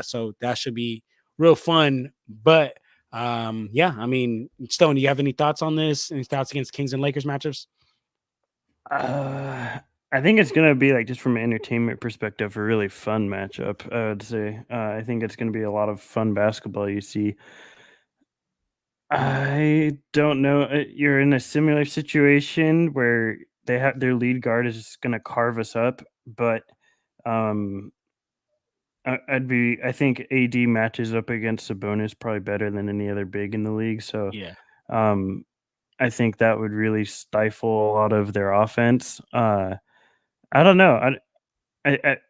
So that should be real fun. But Yeah, I mean, Stone, do you have any thoughts on this? Any thoughts against Kings and Lakers matchups? Uh, I think it's gonna be like just from an entertainment perspective, a really fun matchup. I would say. I think it's gonna be a lot of fun basketball. You see, I don't know. You're in a similar situation where they have their lead guard is just gonna carve us up, but um, I think AD matches up against Sabonis probably better than any other big in the league. So Yeah. um, I think that would really stifle a lot of their offense. I don't know.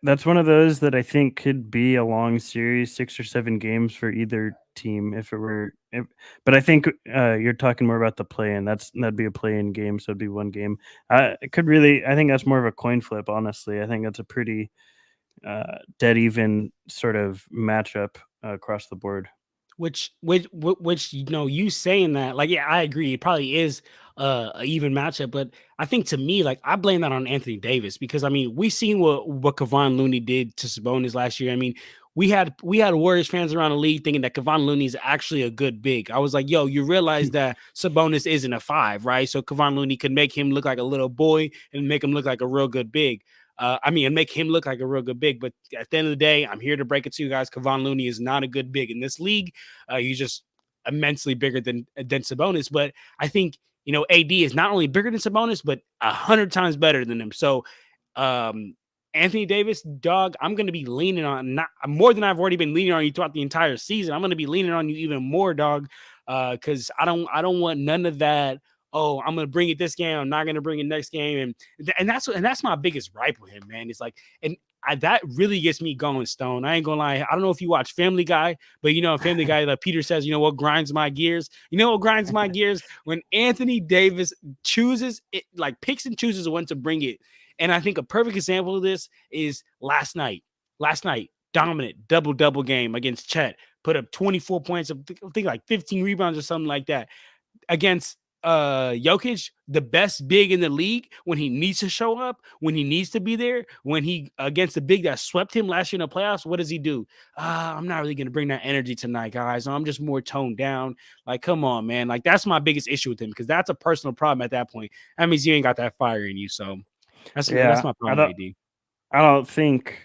That's one of those that I think could be a long series, 6 or 7 games for either team if it were but I think, you're talking more about the play-in. That'd be a play-in game, so it'd be 1 game. It could really I think that's more of a coin flip, honestly. I think that's a pretty, dead even sort of matchup across the board. Which you saying that, like, yeah, I agree, it probably is a even matchup, but I think, to me, like, I blame that on Anthony Davis, because I mean, we seen what Kevon Looney did to Sabonis last year. I mean, we had Warriors fans around the league thinking that Kevon Looney is actually a good big. I was like, yo, you realize that Sabonis isn't a five, right? So Kevon Looney could make him look like a little boy and make him look like a real good big. I mean, and make him look like a real good big. But at the end of the day, I'm here to break it to you guys. Kevon Looney is not a good big in this league. He's just immensely bigger than Sabonis. But I think, AD is not only bigger than Sabonis, but 100 times better than him. So um, Anthony Davis, dog, I'm going to be leaning on, not more than I've already been leaning on you throughout the entire season. I'm going to be leaning on you even more, dog, because I don't want none of that. Oh, I'm gonna bring it this game. I'm not gonna bring it next game, and that's my biggest gripe with him, man. It's like, and that really gets me going, Stone. I ain't gonna lie. I don't know if you watch Family Guy, but Family Guy, like Peter says, what grinds my gears? You know what grinds my gears? When Anthony Davis chooses it, like picks and chooses when to bring it. And I think a perfect example of this is last night. Last night, dominant double game against Chet. Put up 24 points, I think like 15 rebounds or something like that against Jokic, the best big in the league, when he needs to show up, when he needs to be there, when he against the big that swept him last year in the playoffs. What does he do? I'm not really gonna bring that energy tonight, guys. I'm just more toned down. Like, come on, man. Like, that's my biggest issue with him, because that's a personal problem at that point. That means you ain't got that fire in you. So that's Yeah, my problem with AD. I don't think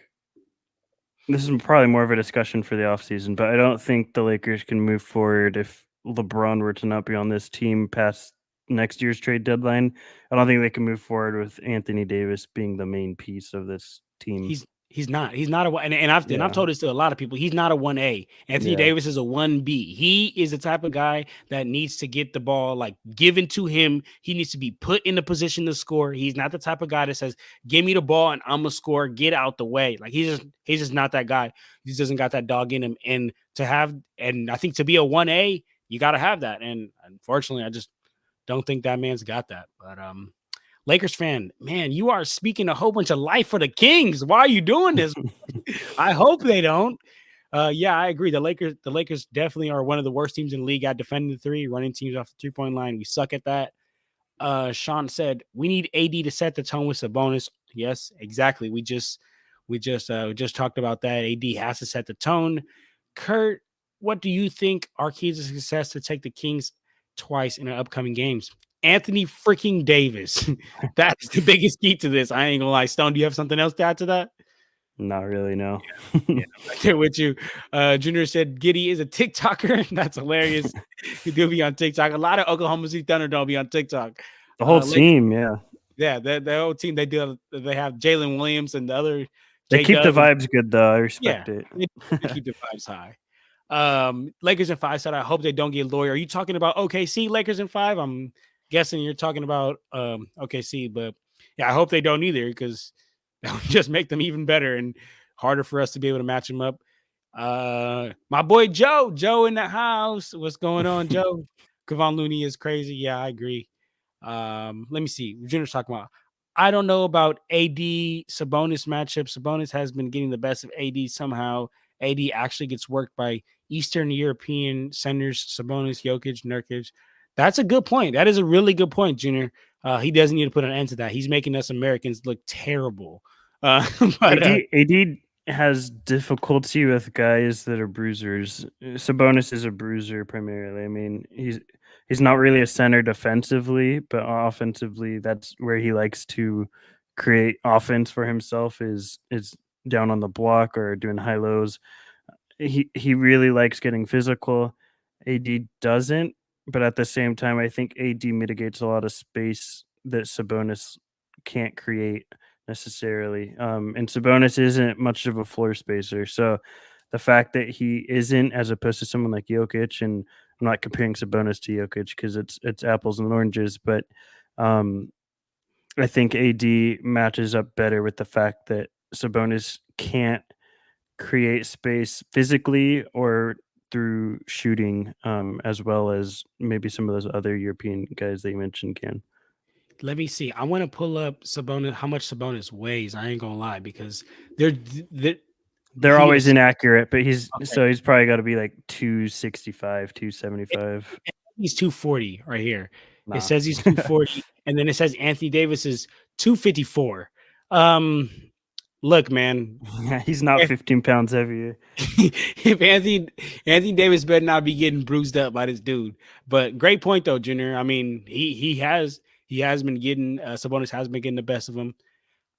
this is probably more of a discussion for the offseason, but I don't think the Lakers can move forward if LeBron were to not be on this team past next year's trade deadline. I don't think they can move forward with Anthony Davis being the main piece of this team. He's not a one, and I've Yeah, told this to a lot of people. He's not a 1A. Anthony yeah. Davis is a 1B. He is the type of guy that needs to get the ball like given to him. He needs to be put in a position to score. He's not the type of guy that says, "Give me the ball and I'm gonna score. Get out the way." Like, he's just not that guy. He just doesn't got that dog in him. And I think to be a 1A, you got to have that. And unfortunately, I just don't think that man's got that. But Lakers fan, man, you are speaking a whole bunch of life for the Kings. Why are you doing this? I hope they don't. Yeah, I agree. The Lakers definitely are one of the worst teams in the league at defending the three, running teams off the 3-point line. We suck at that. Sean said we need AD to set the tone with Sabonis. Yes, exactly. We just talked about that. AD has to set the tone. Kurt, what do you think are keys to success to take the Kings twice in the upcoming games? Anthony freaking Davis. That's the biggest key to this. I ain't gonna lie. Stone, do you have something else to add to that? Not really, no. Yeah, I'm right there with you. Junior said Giddy is a TikToker. That's hilarious. He do be on TikTok. A lot of Oklahoma City Thunder don't be on TikTok. The whole Lakers, team, yeah. yeah, the whole team, they have Jalen Williams and the other They J keep the Dub. vibes good, though. I Yeah, respect it. they keep the vibes high. Lakers in 5 said, I hope they don't get Lawyer. Are you talking about OKC Lakers in 5? I'm guessing you're talking about OKC, but yeah, I hope they don't either, because that would just make them even better and harder for us to be able to match them up. My boy Joe in the house. What's going on, Joe? Kevon Looney is crazy. Yeah, I agree. Let me see. Junior's talking about. I don't know about AD Sabonis matchup. Sabonis has been getting the best of AD somehow. AD actually gets worked by Eastern European centers, Sabonis, Jokic, Nurkic. That's a good point. That is a really good point, Junior. He doesn't need to put an end to that. He's making us Americans look terrible. But AD has difficulty with guys that are bruisers. Sabonis is a bruiser primarily. I mean, he's not really a center defensively, but offensively, that's where he likes to create offense for himself. Is down on the block or doing high lows. He really likes getting physical. AD doesn't, but at the same time, I think AD mitigates a lot of space that Sabonis can't create necessarily. And Sabonis isn't much of a floor spacer, so the fact that he isn't, as opposed to someone like Jokic, and I'm not comparing Sabonis to Jokic because it's apples and oranges, but um, I think AD matches up better with the fact that Sabonis can't create space physically or through shooting, as well as maybe some of those other European guys that you mentioned can. Let me see. I want to pull up Sabonis, how much Sabonis weighs. I ain't gonna lie because they're, they're They're he always is inaccurate, but he's okay. so he's probably got to be like 265, 275. He's 240 right here. It Nah. says he's 240, and then it says Anthony Davis is 254. Um, look, man, Yeah, he's not if, 15 pounds heavier. if Anthony Davis better not be getting bruised up by this dude. But great point though, Junior. I mean, he has been getting Sabonis has been getting the best of him.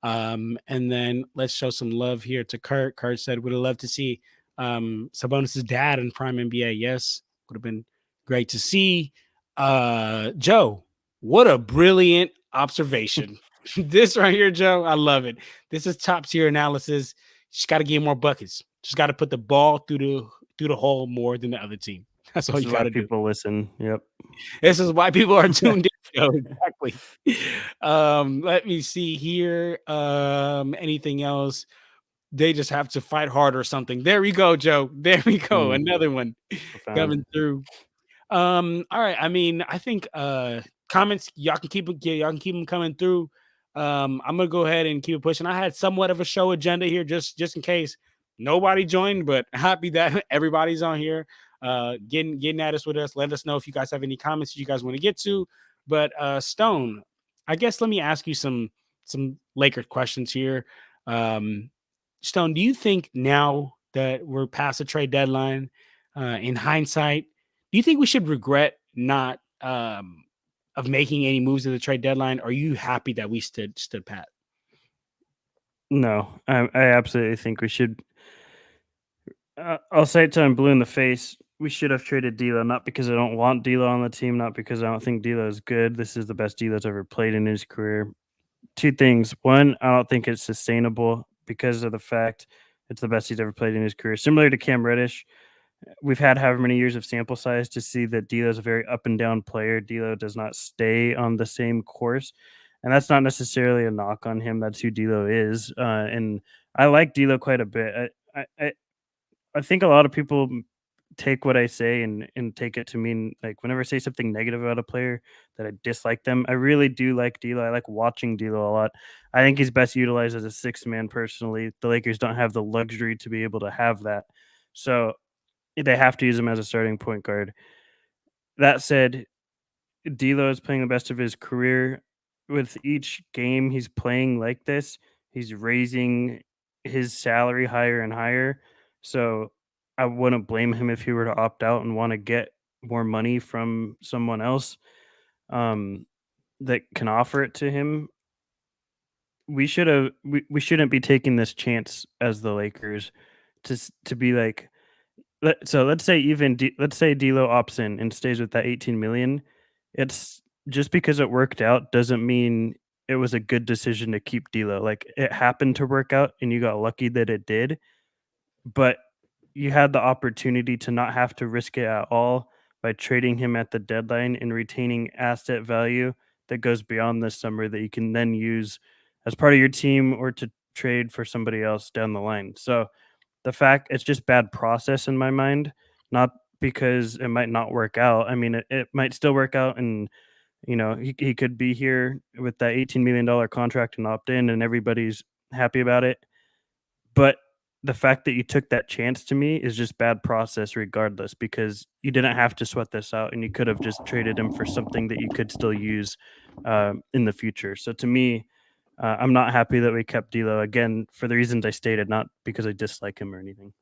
And then let's show some love here to Kurt. Kurt said, would have loved to see Sabonis' dad in Prime NBA. Yes, would have been great to see. Joe, what a brilliant observation. This right here, Joe, I love it. This is top tier analysis. Just got to get more buckets. Just got to put the ball through the hole more than the other team. That's all This you is got why to do. people listen. Yep. This is why people are tuned in. Joe. Exactly. Let me see here. Anything else? They just have to fight hard or something. There we go, Joe. There we go. Mm, Another one profound. coming through. All right. I mean, I think comments y'all can keep them coming through. I'm gonna go ahead and keep it pushing. I had somewhat of a show agenda here, just in case nobody joined, but happy that everybody's on here, getting at us with us. Let us know if you guys have any comments you guys want to get to. But Stone, I guess let me ask you some Laker questions here. Um, Stone, do you think now that we're past the trade deadline, in hindsight, do you think we should regret not of making any moves at the trade deadline? Or are you happy that we stood pat? No, I absolutely think we should. I'll say it till I'm blue in the face. We should have traded D'Lo, not because I don't want D'Lo on the team, not because I don't think D'Lo is good. This is the best D'Lo's ever played in his career. Two things. One, I don't think it's sustainable because of the fact it's the best he's ever played in his career. Similar to Cam Reddish, we've had however many years of sample size to see that D'Lo is a very up and down player. D'Lo does not stay on the same course, and that's not necessarily a knock on him. That's who D'Lo is, and I like D'Lo quite a bit. I think a lot of people take what I say and take it to mean like whenever I say something negative about a player that I dislike them. I really do like D'Lo. I like watching D'Lo a lot. I think he's best utilized as a sixth man personally. The Lakers don't have the luxury to be able to have that. So they have to use him as a starting point guard. That said, D'Lo is playing the best of his career. With each game he's playing like this, he's raising his salary higher and higher. So I wouldn't blame him if he were to opt out and want to get more money from someone else, um, that can offer it to him. We shouldn't be taking this chance as the Lakers to be like, let's say let's say D'Lo opts in and stays with that 18 million. It's just because it worked out doesn't mean it was a good decision to keep D'Lo. Like it happened to work out and you got lucky that it did, but you had the opportunity to not have to risk it at all by trading him at the deadline and retaining asset value that goes beyond this summer that you can then use as part of your team or to trade for somebody else down the line. So the fact it's just bad process in my mind, not because it might not work out. I mean, it might still work out, and he could be here with that $18 million contract and opt in, and everybody's happy about it. But the fact that you took that chance to me is just bad process, regardless, because you didn't have to sweat this out, and you could have just traded him for something that you could still use in the future. So to me, I'm not happy that we kept D'Lo again for the reasons I stated, not because I dislike him or anything.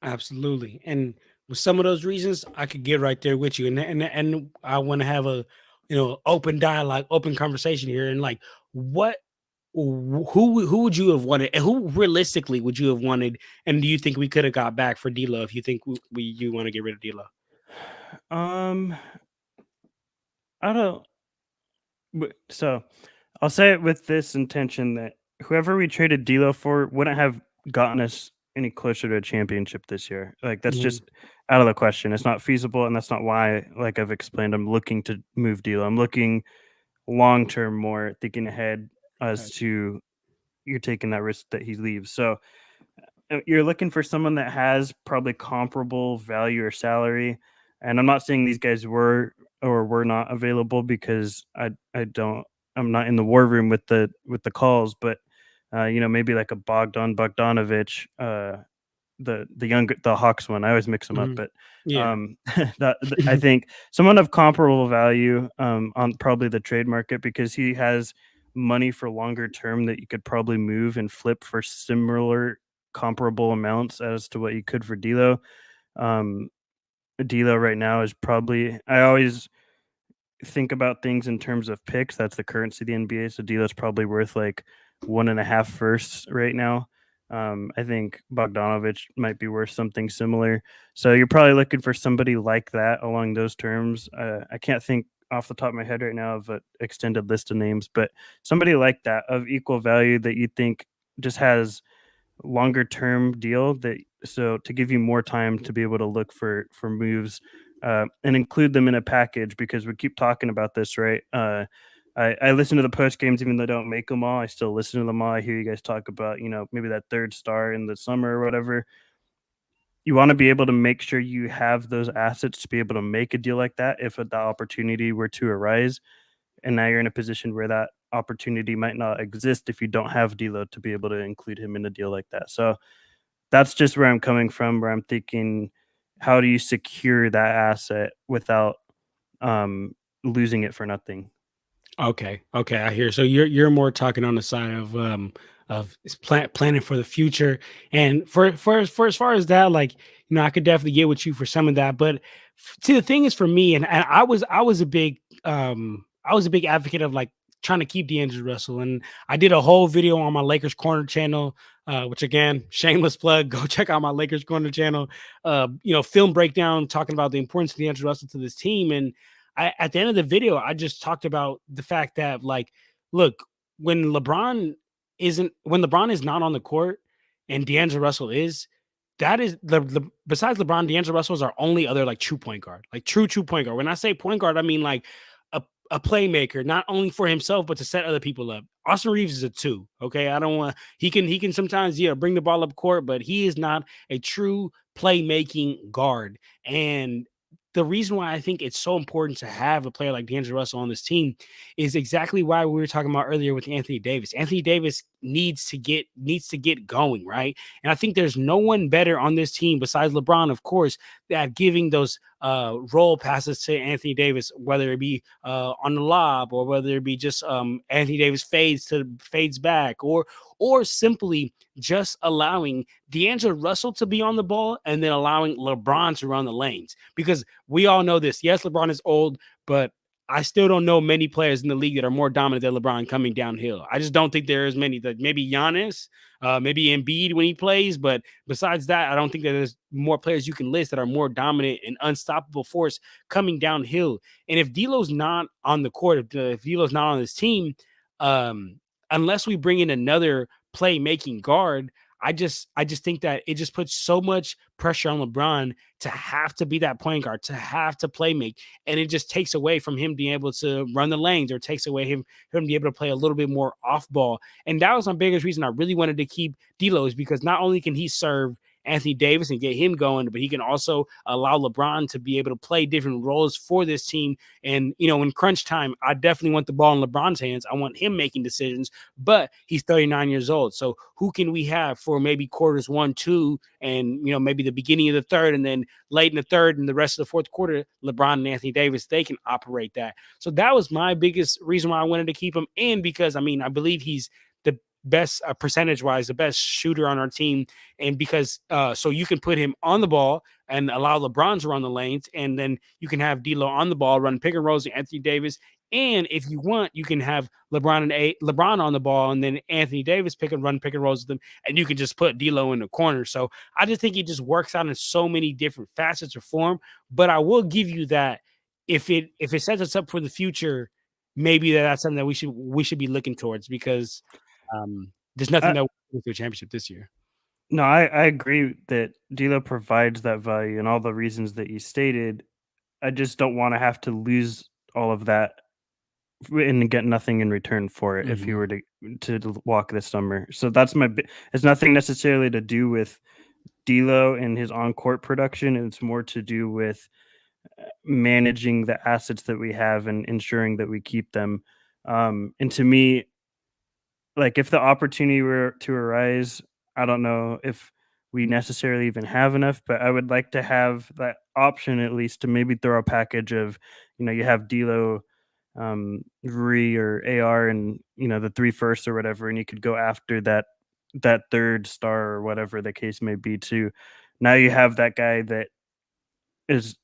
Absolutely. And with some of those reasons, I could get right there with you. And I want to have a open dialogue, open conversation here. And like, what who would you have wanted, and who realistically would you have wanted? And do you think we could have got back for D'Lo if you think you want to get rid of D'Lo? Um, I don't. So I'll say it with this intention that whoever we traded D'Lo for wouldn't have gotten us any closer to a championship this year. Like that's Mhm. just out of the question. It's not feasible, and that's not why. Like I've explained, I'm looking to move D'Lo. I'm looking long term, more thinking ahead as Gotcha. to you're taking that risk that he leaves. So you're looking for someone that has probably comparable value or salary. And I'm not saying these guys were or were not available because I don't I'm not in the war room with the calls, but maybe like a Bogdanovich, the Hawks one. I always mix them up, Mhm. but Yeah. I think someone of comparable value on probably the trade market because he has money for longer term that you could probably move and flip for similar comparable amounts as to what you could for D'Lo. Um, D'Lo right now is probably I always think about things in terms of picks. That's the currency of the NBA. So D'Lo's probably worth like 1.5 firsts right now. I think Bogdanovich might be worth something similar. So you're probably looking for somebody like that along those terms. I can't think off the top of my head right now of an extended list of names, but somebody like that of equal value that you think just has longer term deal that so to give you more time to be able to look for moves and include them in a package because we keep talking about this, right? I listen to the post games even though I don't make them all. I still listen to them all. I hear you guys talk about maybe that third star in the summer or whatever. You want to be able to make sure you have those assets to be able to make a deal like that if the opportunity were to arise. And now you're in a position where that opportunity might not exist if you don't have D'Lo to be able to include him in a deal like that. So that's just where I'm coming from, where I'm thinking, how do you secure that asset without um, losing it for nothing? Okay, okay, I hear. So you're more talking on the side of planning for the future, and for as far as that, like I could definitely get with you for some of that. But see, the thing is for me, and I was a big advocate of like trying to keep D'Angelo Russell, and I did a whole video on my Lakers Corner channel, which again, shameless plug, go check out my Lakers Corner channel. Film breakdown talking about the importance of D'Angelo Russell to this team, and at the end of the video, I just talked about the fact that, like, look, when when LeBron is not on the court and D'Angelo Russell is, that is the besides LeBron, D'Angelo Russell is our only other like true point guard, like true point guard. When I say point guard, I mean like a, a playmaker, not only for himself but to set other people up. Austin Reeves is a two. Okay, I don't want he can sometimes bring the ball up court, but he is not a true playmaking guard. And the reason why I think it's so important to have a player like D'Angelo Russell on this team is exactly why we were talking about earlier with Anthony Davis. Anthony Davis needs to get going, right? And I think there's no one better on this team besides LeBron, of course, that giving those roll passes to Anthony Davis, whether it be on the lob or whether it be just Anthony Davis fades back or simply just allowing D'Angelo Russell to be on the ball and then allowing LeBron to run the lanes. Because we all know this. Yes, LeBron is old, but I still don't know many players in the league that are more dominant than LeBron coming downhill. I just don't think there is many. That maybe Giannis, maybe Embiid when he plays, but besides that, I don't think that there's more players you can list that are more dominant and unstoppable force coming downhill. And if D'Lo's not on the court, if D'Lo's not on this team, um, unless we bring in another playmaking guard, I just think that it just puts so much pressure on LeBron to have to be that point guard, to have to play make, and it just takes away from him being able to run the lanes or takes away him being able to play a little bit more off ball. And that was my biggest reason I really wanted to keep D'Lo is because not only can he serve Anthony Davis and get him going, but he can also allow LeBron to be able to play different roles for this team. And in crunch time, I definitely want the ball in LeBron's hands. I want him making decisions, but he's 39 years old. So who can we have for maybe quarters 1, 2, and maybe the beginning of the third, and then late in the third and the rest of the fourth quarter, LeBron and Anthony Davis, they can operate that. So that was my biggest reason why I wanted to keep him in because I believe he's percentage wise, the best shooter on our team, and because so you can put him on the ball and allow LeBron to run the lanes, and then you can have D'Lo on the ball, run pick and rolls to Anthony Davis, and if you want, you can have LeBron on the ball, and then Anthony Davis pick and rolls with them, and you can just put D'Lo in the corner. So I just think it just works out in so many different facets or form. But I will give you that if it sets us up for the future, maybe that's something that we should be looking towards, because there's nothing I, that will win a championship this year. no, I agree that D'Lo provides that value and all the reasons that you stated. I just don't want to have to lose all of that and get nothing in return for it if he Mhm. were to walk this summer. So that's it's nothing necessarily to do with D'Lo and his on court production. It's more to do with managing the assets that we have and ensuring that we keep them. And to me, like if the opportunity were to arise, I don't know if we necessarily even have enough, but I would like to have that option at least to maybe throw a package of, you have D'Lo, Ree or AR, and the three firsts or whatever, and you could go after that third star or whatever the case may be. Too, now you have that guy that is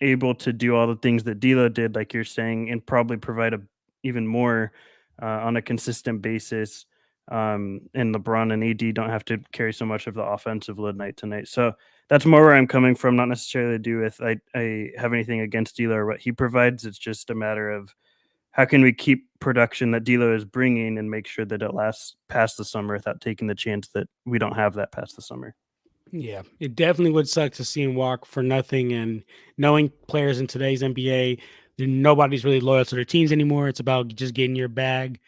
able to do all the things that D'Lo did, like you're saying, and probably provide even more on a consistent basis. And LeBron and AD don't have to carry so much of the offensive load night to night. So that's more where I'm coming from. Not necessarily to do with I have anything against D'Lo or what he provides. It's just a matter of how can we keep production that D'Lo is bringing and make sure that it lasts past the summer without taking the chance that we don't have that past the summer. Yeah, it definitely would suck to see him walk for nothing. And knowing players in today's NBA, nobody's really loyal to their teams anymore. It's about just getting your bag.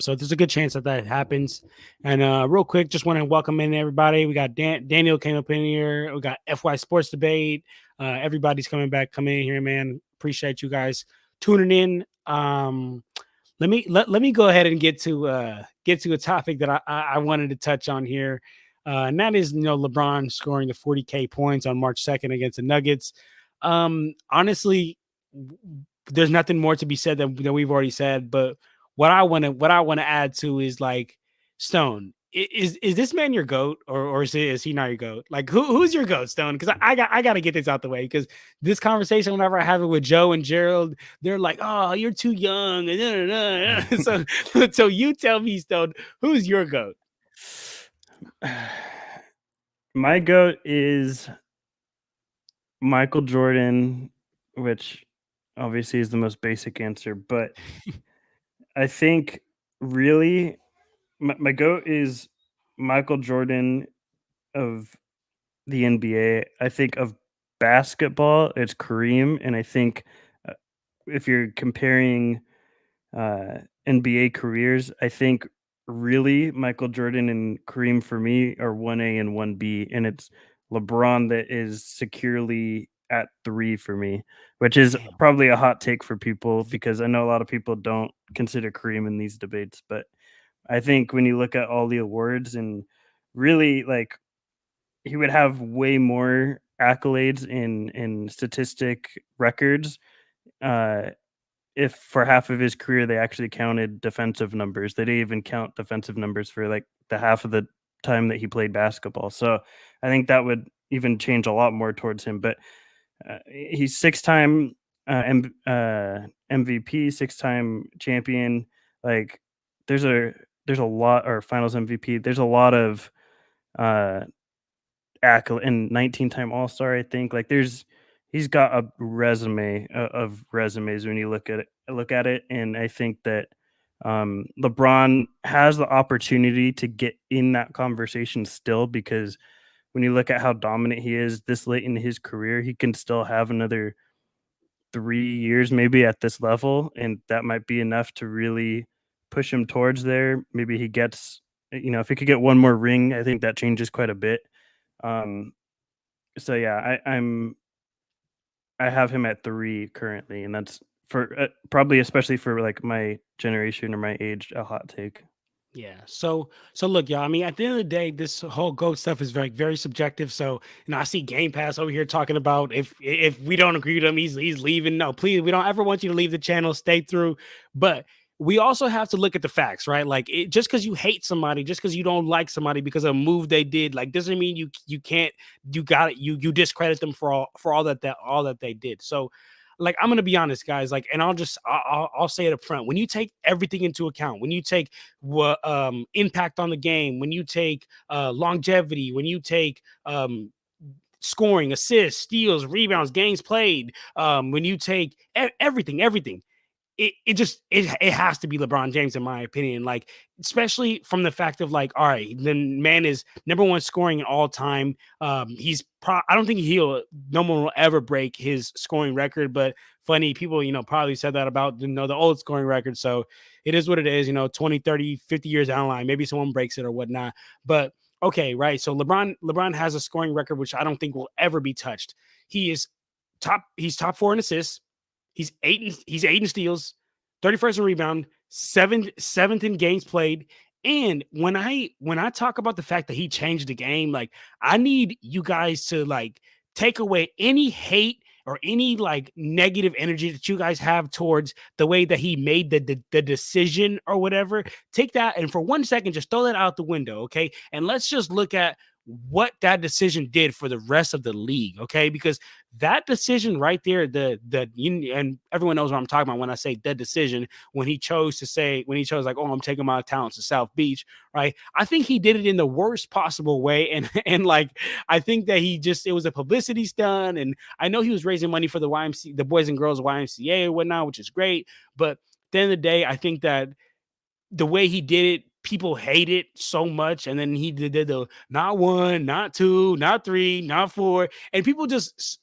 So there's a good chance that that happens. And real quick, just want to welcome in everybody. We got Daniel came up in here. We got FY Sports Debate. Everybody's coming in here, man. Appreciate you guys tuning in. Let me go ahead and get to a topic that I wanted to touch on here, and that is LeBron scoring the 40K points on March 2nd against the Nuggets. Honestly, there's nothing more to be said than we've already said. But what I want to add to is like, Stone. Is this man your goat, or is he not your goat? Like who's your goat, Stone? Because I got to get this out the way, because this conversation, whenever I have it with Joe and Gerald, they're like, "Oh, you're too young." So you tell me, Stone, who's your goat? My goat is Michael Jordan, which obviously is the most basic answer, but I think really my goat is Michael Jordan of the NBA. I think of basketball, it's Kareem, and I think uh, if you're comparing uh, NBA careers, I think really Michael Jordan and Kareem for me are 1A and 1B, and it's LeBron that is securely at 3 for me, which is Damn. probably a hot take for people because I know a lot of people don't consider Kareem in these debates, but I think when you look at all the awards and really like he would have way more accolades in statistic records uh if for half of his career they actually counted defensive numbers. They didn't even count defensive numbers for like the half of the time that he played basketball. So I think that would even change a lot more towards him. But he's six-time MVP, six-time champion. Like there's a lot, or Finals MVP. There's a lot of uh, accolade and 19-time All-Star. I think like he's got a resume of resumes when you look at it, and I think that LeBron has the opportunity to get in that conversation still because when you look at how dominant he is this late in his career, he can still have another 3 years maybe at this level, and that might be enough to really push him towards there. Maybe he gets, if he could get one more ring, I think that changes quite a bit. Um, so yeah, I have him at 3 currently, and that's for probably especially for like my generation or my age, a hot take. Yeah. So look, y'all. I mean, at the end of the day, this whole goat stuff is very subjective. So, I see Game Pass over here talking about if we don't agree with him, he's leaving. No, please, we don't ever want you to leave the channel. Stay through. But we also have to look at the facts, right? Like just because you hate somebody, just because you don't like somebody because of a move they did, like doesn't mean you can't you got it you discredit them for all that they did. So, like I'm gonna be honest, guys. Like, and I'll say it up front. When you take everything into account, when you take what impact on the game, when you take longevity, when you take scoring, assists, steals, rebounds, games played, when you take everything, it has to be LeBron James in my opinion. Like especially from the fact of like, all right, the man is number one scoring all time. I don't think no one will ever break his scoring record. But funny people, probably said that about the old scoring record. So it is what it is. 20, 30, 50 years down the line, maybe someone breaks it or whatnot. But okay, right. So LeBron has a scoring record which I don't think will ever be touched. He's top four in assists. He's eight in steals, 31st in rebound, seventh in games played. And when I talk about the fact that he changed the game, like I need you guys to like take away any hate or any like negative energy that you guys have towards the way that he made the decision or whatever. Take that and for 1 second, just throw that out the window, okay? And let's just look at what that decision did for the rest of the league, okay? Because that decision right there, and everyone knows what I'm talking about when I say the decision, when he chose like, oh, I'm taking my talents to South Beach, right? I think he did it in the worst possible way. And like I think that it was a publicity stunt. And I know he was raising money for the YMCA, the Boys and Girls YMCA or whatnot, which is great. But at the end of the day, I think that the way he did it, people hate it so much. And then he did the not one, not two, not three, not four. And people just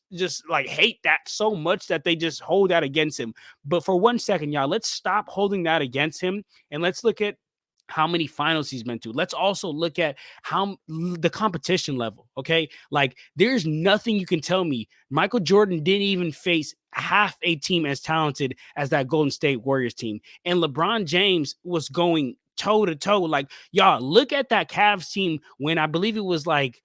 like hate that so much that they just hold that against him. But for 1 second, y'all, let's stop holding that against him. And let's look at how many finals he's been to. Let's also look at how the competition level. Okay. Like there's nothing you can tell me. Michael Jordan didn't even face half a team as talented as that Golden State Warriors team. And LeBron James was going toe to toe. Like, y'all, look at that Cavs team when I believe it was like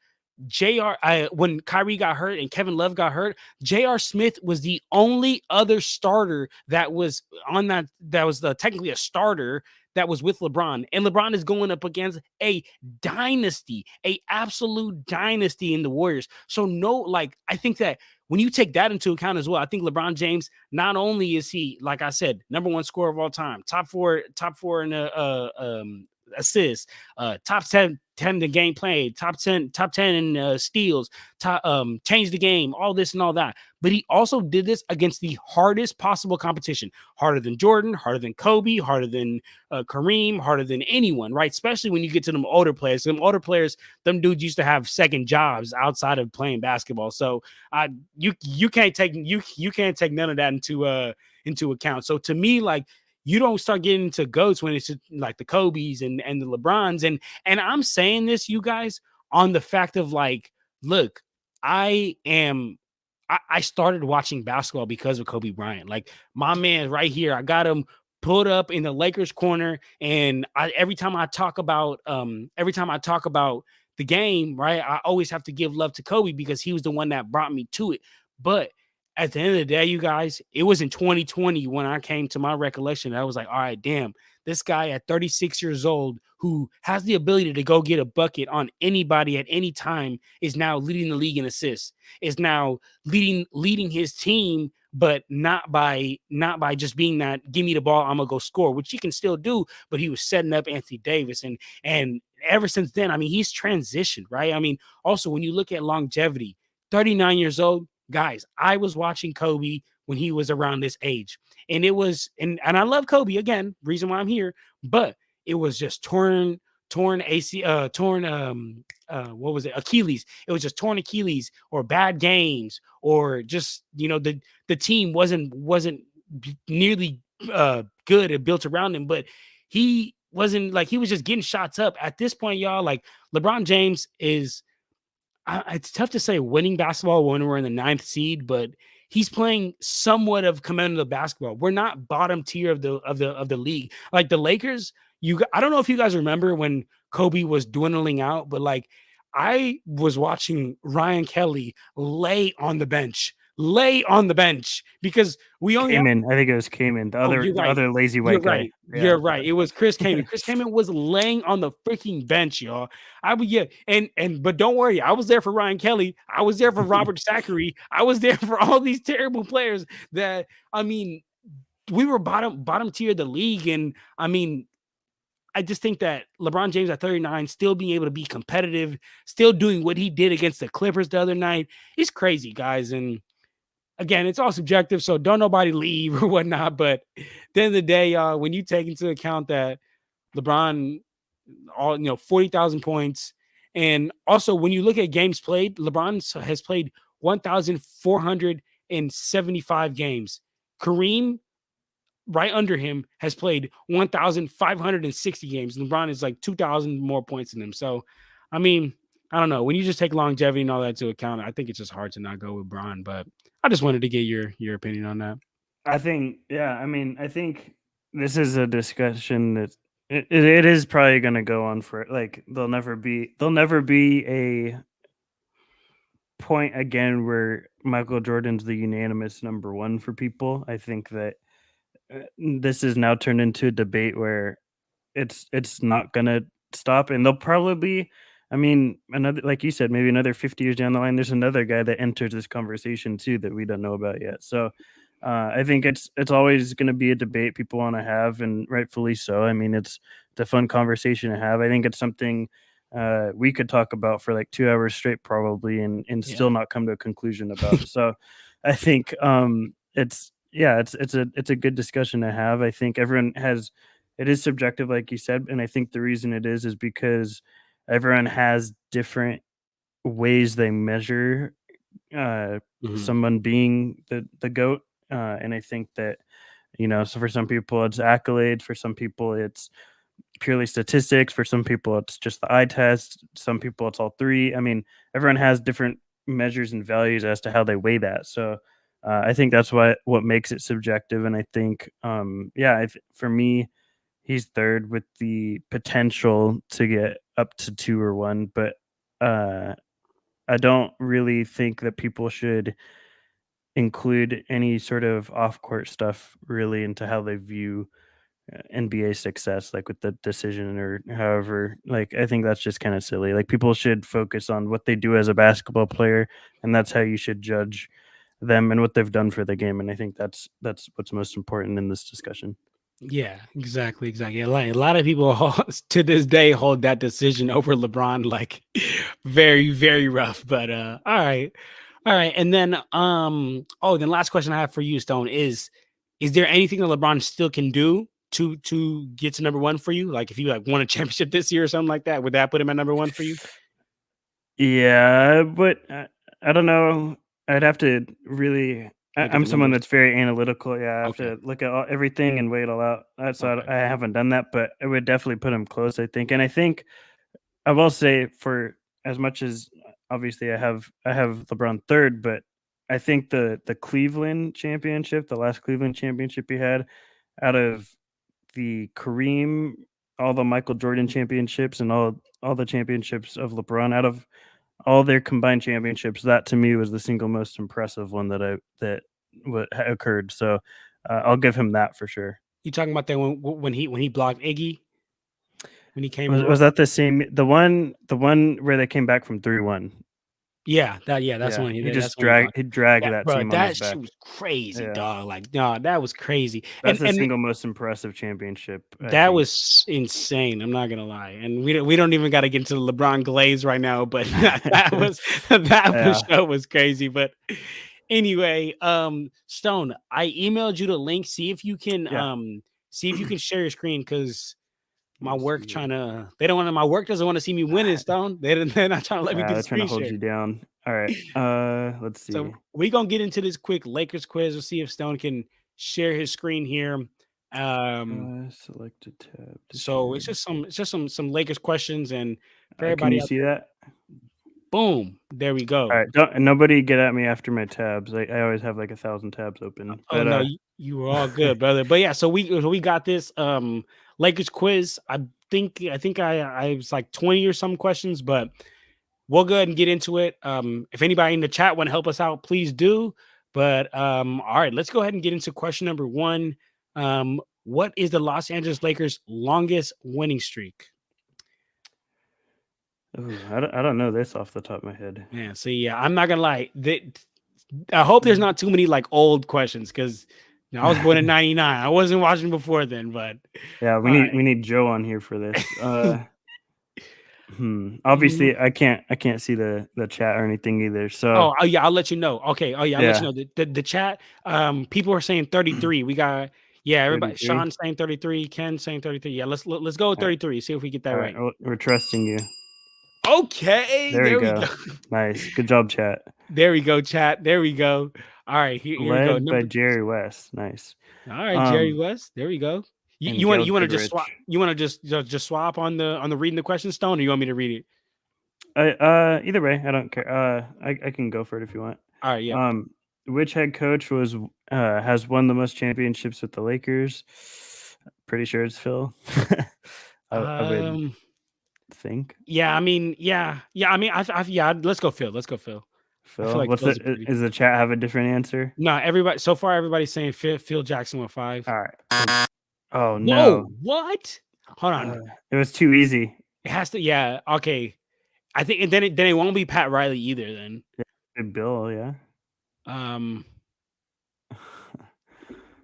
when Kyrie got hurt and Kevin Love got hurt. J.R. Smith was the only other starter that was on that was technically a starter that was with LeBron. And LeBron is going up against a dynasty, a absolute dynasty in the Warriors. So I think that when you take that into account as well, I think LeBron James, not only is he, like I said, number one scorer of all time, top four in assists, top 10 in game played, top 10 in steals, changed the game, all this and all that. But he also did this against the hardest possible competition, harder than Jordan, harder than Kobe, harder than Kareem, harder than anyone, right? Especially when you get to them older players. Them older players, them dudes used to have second jobs outside of playing basketball. So you can't take none of that into account. So to me, like, you don't start getting into GOATs when it's like the Kobe's and the LeBrons. And I'm saying this, you guys, on the fact of like, look, I started watching basketball because of Kobe Bryant. Like my man right here, I got him pulled up in the Lakers corner. And every time I talk about the game, right, I always have to give love to Kobe because he was the one that brought me to it. But at the end of the day, you guys, it was in 2020 when I came to my recollection. I was like, all right, damn, this guy at 36 years old who has the ability to go get a bucket on anybody at any time is now leading the league in assists, is now leading his team, but not by just being that, give me the ball, I'm gonna go score, which he can still do, but he was setting up Anthony Davis. And ever since then, I mean, he's transitioned, right? I mean, also when you look at longevity, 39 years old, guys, I was watching Kobe when he was around this age. And it was, and I love Kobe, again, reason why I'm here, but it was just torn AC, what was it? Achilles. It was just torn Achilles or bad games or just, the team wasn't nearly good and built around him, but he wasn't like, he was just getting shots up. At this point, y'all, like LeBron James is, it's tough to say winning basketball when we're in the 9th seed, but he's playing somewhat of competitive basketball. We're not bottom tier of the league. Like the Lakers, I don't know if you guys remember when Kobe was dwindling out, but like I was watching Ryan Kelly lay on the bench lay on the bench because we only have. Cayman. I think it was Cayman. Oh, The other lazy You're white guy. right. Yeah. You're right. It was Chris Kaman. Chris Kaman was laying on the freaking bench, y'all. I would but don't worry, I was there for Ryan Kelly. I was there for Robert Zachary. I was there for all these terrible players that I mean, we were bottom tier of the league. And I mean, I just think that LeBron James at 39 still being able to be competitive, still doing what he did against the Clippers the other night is crazy, guys. And again, it's all subjective, so don't nobody leave or whatnot. But at the end of the day, when you take into account that LeBron, 40,000 points, and also when you look at games played, LeBron has played 1,475 games. Kareem, right under him, has played 1,560 games. LeBron is like 2,000 more points than him. So, I mean, I don't know. When you just take longevity and all that into account, I think it's just hard to not go with Bron. But I just wanted to get your opinion on that. I think, yeah. I mean, I think this is a discussion that it is probably going to go on for like there'll never be a point again where Michael Jordan's the unanimous number one for people. I think that this is now turned into a debate where it's not gonna stop, and they'll probably. I mean, another like you said, maybe another 50 years down the line, there's another guy that enters this conversation too that we don't know about yet. So I think it's always going to be a debate people want to have, and rightfully so. I mean, it's a fun conversation to have. I think it's something we could talk about for like 2 hours straight, probably, and still not come to a conclusion about. So I think it's it's a good discussion to have. I think everyone has it is subjective, like you said, and I think the reason it is because everyone has different ways they measure someone being the goat, and I think that so for some people it's accolades, for some people it's purely statistics, for some people it's just the eye test, some people it's all three. I mean, everyone has different measures and values as to how they weigh that. So I think that's what makes it subjective, and I think for me he's third with the potential to get up to 2 or 1, but I don't really think that people should include any sort of off-court stuff really into how they view NBA success, like with the decision or however. Like, I think that's just kind of silly. Like, people should focus on what they do as a basketball player, and that's how you should judge them and what they've done for the game. And I think that's what's most important in this discussion. Yeah, exactly. A lot of people to this day hold that decision over LeBron like very, very rough. But all right. And then then last question I have for you, Stone, is there anything that LeBron still can do to get to number one for you? Like if you like won a championship this year or something like that, would that put him at number one for you? Yeah, but I don't know. I'd have to really. Look at I'm the someone numbers. that's very analytical. Yeah, I have Okay. to look at everything and weigh it all out. So Okay. I haven't done that, but it would definitely put him close, I think. And I think I will say, for as much as obviously I have LeBron third, but I think the Cleveland championship, the last Cleveland championship he had, out of the Kareem, all the Michael Jordan championships, and all the championships of LeBron, out of all their combined championships, that to me was the single most impressive one that what occurred. So I'll give him that for sure. You talking about that when he blocked Iggy when he came Was around? that the same the one where they came back from 3-1? That's Yeah, when he that's just when he blocked. dragged Yeah, that bro, team on his that shit back. was crazy, Yeah, dog. Like, no, that was crazy. that's the And single most impressive championship, I that think. was insane. I'm not gonna lie. And we don't even got to get into the LeBron glaze right now, but that for Yeah, sure was crazy. But anyway, Stone, I emailed you the link. yeah. See if you can share your screen because Let my me work see. trying to they don't want my work doesn't want to see me winning, Stone. They're not trying to let me do the They're trying to screen hold share. you down. All right. Let's So see. we're gonna get into this quick Lakers quiz. We'll see if Stone can share his screen here. Select a tab to So share. it's just some Lakers questions, and for Can everybody you out see there, that? boom, there we All go. right. Don't nobody get at me after my tabs. I always have like 1,000 tabs open. Oh But no, you were all good, brother. But yeah, so we got this Lakers quiz. I was like 20 or some questions, but we'll go ahead and get into it. If anybody in the chat want to help us out, please do. But all right, let's go ahead and get into question number one. What is the Los Angeles Lakers' longest winning streak? Ooh, I don't know this off the top of my head. Man, so yeah, I'm not gonna lie. I hope there's not too many like old questions because I was born in '99. I wasn't watching before then, but Yeah, all we need Joe on here for this. right. Obviously I can't see the chat or anything either. So Oh yeah, I'll let you know. Okay. Oh yeah, I'll let you yeah, know. The chat, people are saying 33. We got everybody. 33. Sean saying 33, Ken saying 33. Yeah, let's go with All right, 33. See if we get that all right. right. Well, we're trusting you. Okay, There we there we go. go. Nice. Good job, chat. There we go, chat. There we go. All right, here we go. Led by Number Jerry West. Nice. All right, Jerry Um, West. There we go. and You Gail want to just swap? Goodrich. You want to just swap on the reading the question, Stone, or you want me to read it? Either way, I don't care. I can go for it if you want. All right, yep. Um, which head coach has won the most championships with the Lakers? Pretty sure it's Phil. I would Um, think yeah, I mean, yeah. I mean, yeah. Let's go, Phil. Let's go, Phil. I feel Phil. like What's Phil's a pretty. is the chat have a different answer? No, everybody so far, everybody's saying Phil Jackson with 5. All right. Oh Whoa, no, what? Hold on. it was too easy. It has to. Yeah. Okay. I think, and then it won't be Pat Riley either. Then. Good Bill, yeah. Um.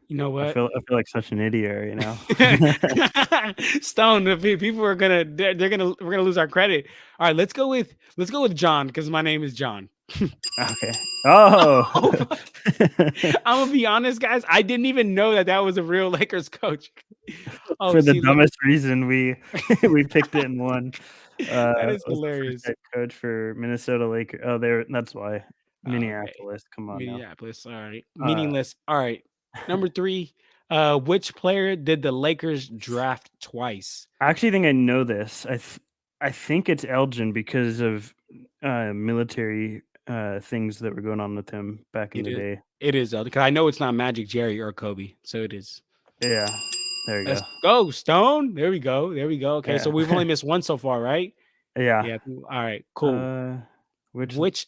You know I what? feel like such an idiot right now. Stone, people are they're gonna we're gonna lose our credit. All right, let's go with John because my name is John. Okay. Oh. Oh, I'm gonna be honest, guys. I didn't even know that was a real Lakers coach. Oh, For the see, look, dumbest reason, we we picked it and won. that is Was the first hilarious. head coach for Minnesota Lakers. Oh, that's why. Okay, Minneapolis. Come on now. Minneapolis. All right, Uh, meaningless. All right, number 3. Which player did the Lakers draft twice? I actually think I know this. I think it's Elgin because of military things that were going on with him back in It the is. day. It is because I know it's not Magic Jerry or Kobe, so it is. Yeah. There you Let's go. go, Stone. There we go. There we go. Okay, so Yeah. we've only missed one so far, right? Yeah. Yeah. All right. Cool. Which Which?